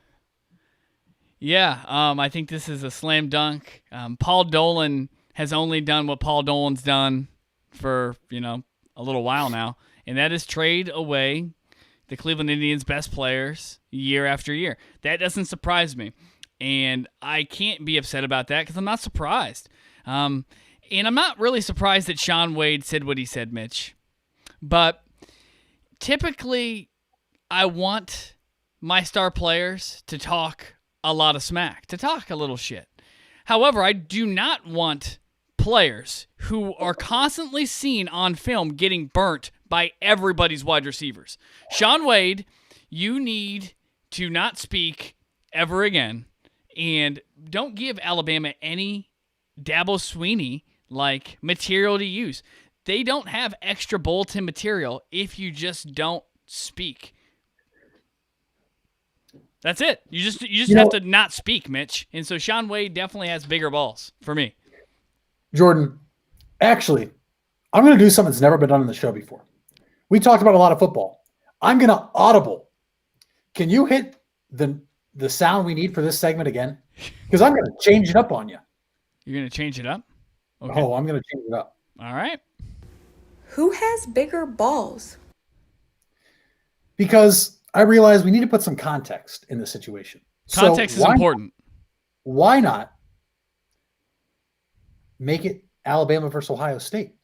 Yeah, I think this is a slam dunk. Paul Dolan has only done what Paul Dolan's done for, a little while now, and that is trade away the Cleveland Indians' best players year after year. That doesn't surprise me, and I can't be upset about that because I'm not surprised. And I'm not really surprised that Shaun Wade said what he said, Mitch. But typically, I want my star players to talk a lot of smack, to talk a little shit. However, I do not want players who are constantly seen on film getting burnt by everybody's wide receivers. Shaun Wade, you need to not speak ever again, and don't give Alabama any Dabo Sweeney-like material to use. They don't have extra bulletin material if you just don't speak. That's it. You just have to not speak, Mitch. And so Shaun Wade definitely has bigger balls for me. Jordan, actually, I'm going to do something that's never been done on the show before. We talked about a lot of football. I'm going to audible. Can you hit the sound we need for this segment again? Because I'm going to change it up on you. You're going to change it up? Okay. Oh, I'm going to change it up. All right. Who has bigger balls? Because I realize we need to put some context in this situation. Context is important. Why not make it Alabama versus Ohio State?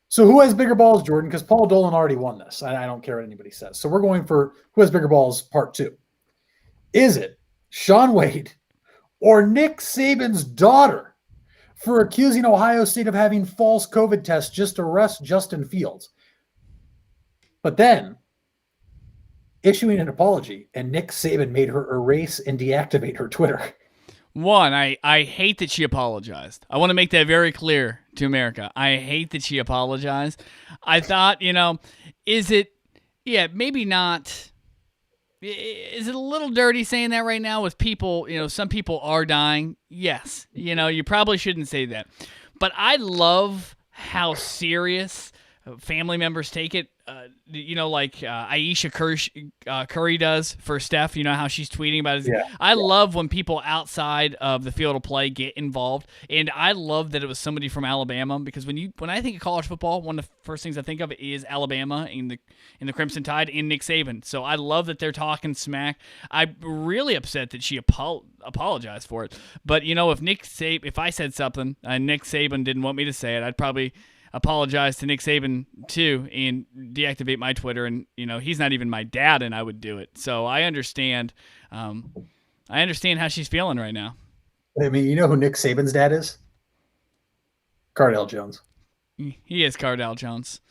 So who has bigger balls, Jordan? Because Paul Dolan already won this. I don't care what anybody says. So we're going for who has bigger balls part 2. Is it Shaun Wade or Nick Saban's daughter for accusing Ohio State of having false COVID tests just to arrest Justin Fields? But then issuing an apology, and Nick Saban made her erase and deactivate her Twitter. One, I hate that she apologized. I want to make that very clear to America. I hate that she apologized. I thought, is it, maybe not. Is it a little dirty saying that right now with people, some people are dying? Yes. You probably shouldn't say that. But I love how serious family members take it. Like Aisha Curry does for Steph. You know how she's tweeting about it. Yeah. I love when people outside of the field of play get involved, and I love that it was somebody from Alabama, because when I think of college football, one of the first things I think of is Alabama in the Crimson Tide and Nick Saban. So I love that they're talking smack. I'm really upset that she apologized for it. But if I said something and Nick Saban didn't want me to say it, I'd probably apologize to Nick Saban too and deactivate my Twitter. And he's not even my dad, and I would do it. So I understand. I understand how she's feeling right now. I mean, you know who Nick Saban's dad is? Cardale Jones. He is Cardale Jones.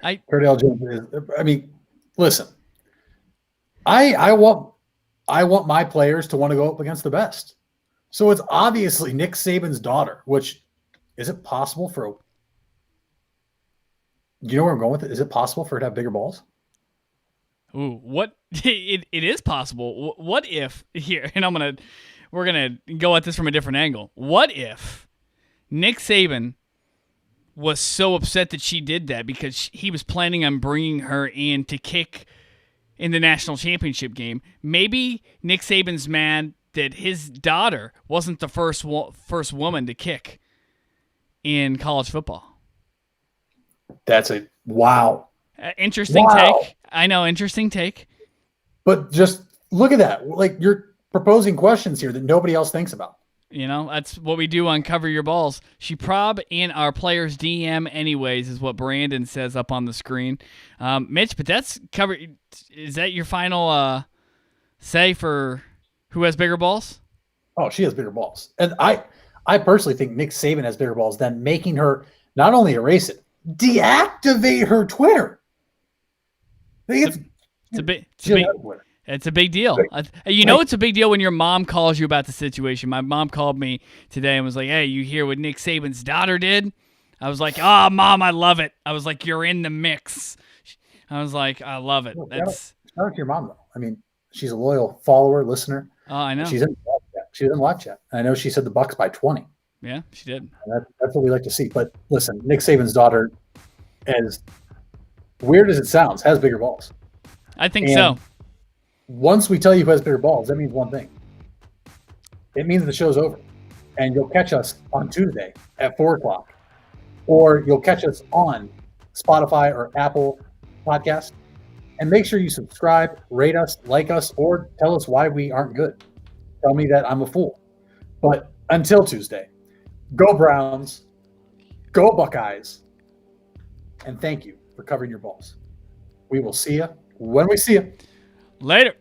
Cardale Jones is. I mean, listen. I want my players to want to go up against the best. So it's obviously Nick Saban's daughter. Which is it possible for? You know where I'm going with it? Is it possible for her to have bigger balls? Ooh, what? It is possible. What if here? And we're gonna go at this from a different angle. What if Nick Saban was so upset that she did that because he was planning on bringing her in to kick in the national championship game? Maybe Nick Saban's mad that his daughter wasn't the first woman to kick in college football. That's a wow. Interesting take. I know, interesting take. But just look at that. Like, you're proposing questions here that nobody else thinks about. That's what we do on Cover Your Balls. She prob in our players' DM anyways, is what Brandon says up on the screen. Mitch, but that's cover. Is that your final say for who has bigger balls? Oh, she has bigger balls. And I personally think Nick Saban has bigger balls than making her not only erase it, deactivate her Twitter. It's a big deal. It's a big deal when your mom calls you about the situation. My mom called me today and was like, "Hey, you hear what Nick Saban's daughter did?" I was like, "Oh, Mom, I love it." I was like, "You're in the mix." I was like, "I love it." Shout out to your mom, though. I mean, she's a loyal follower, listener. Oh, I know. She's in live chat. I know she said the Bucs by 20. Yeah, she did. That's what we like to see. But listen, Nick Saban's daughter, as weird as it sounds, has bigger balls. I think so. Once we tell you who has bigger balls, that means one thing. It means the show's over. And you'll catch us on Tuesday at 4 o'clock. Or you'll catch us on Spotify or Apple Podcast. And make sure you subscribe, rate us, like us, or tell us why we aren't good. Tell me that I'm a fool. But until Tuesday, go Browns, go Buckeyes, and thank you for covering your balls. We will see you when we see you. Later.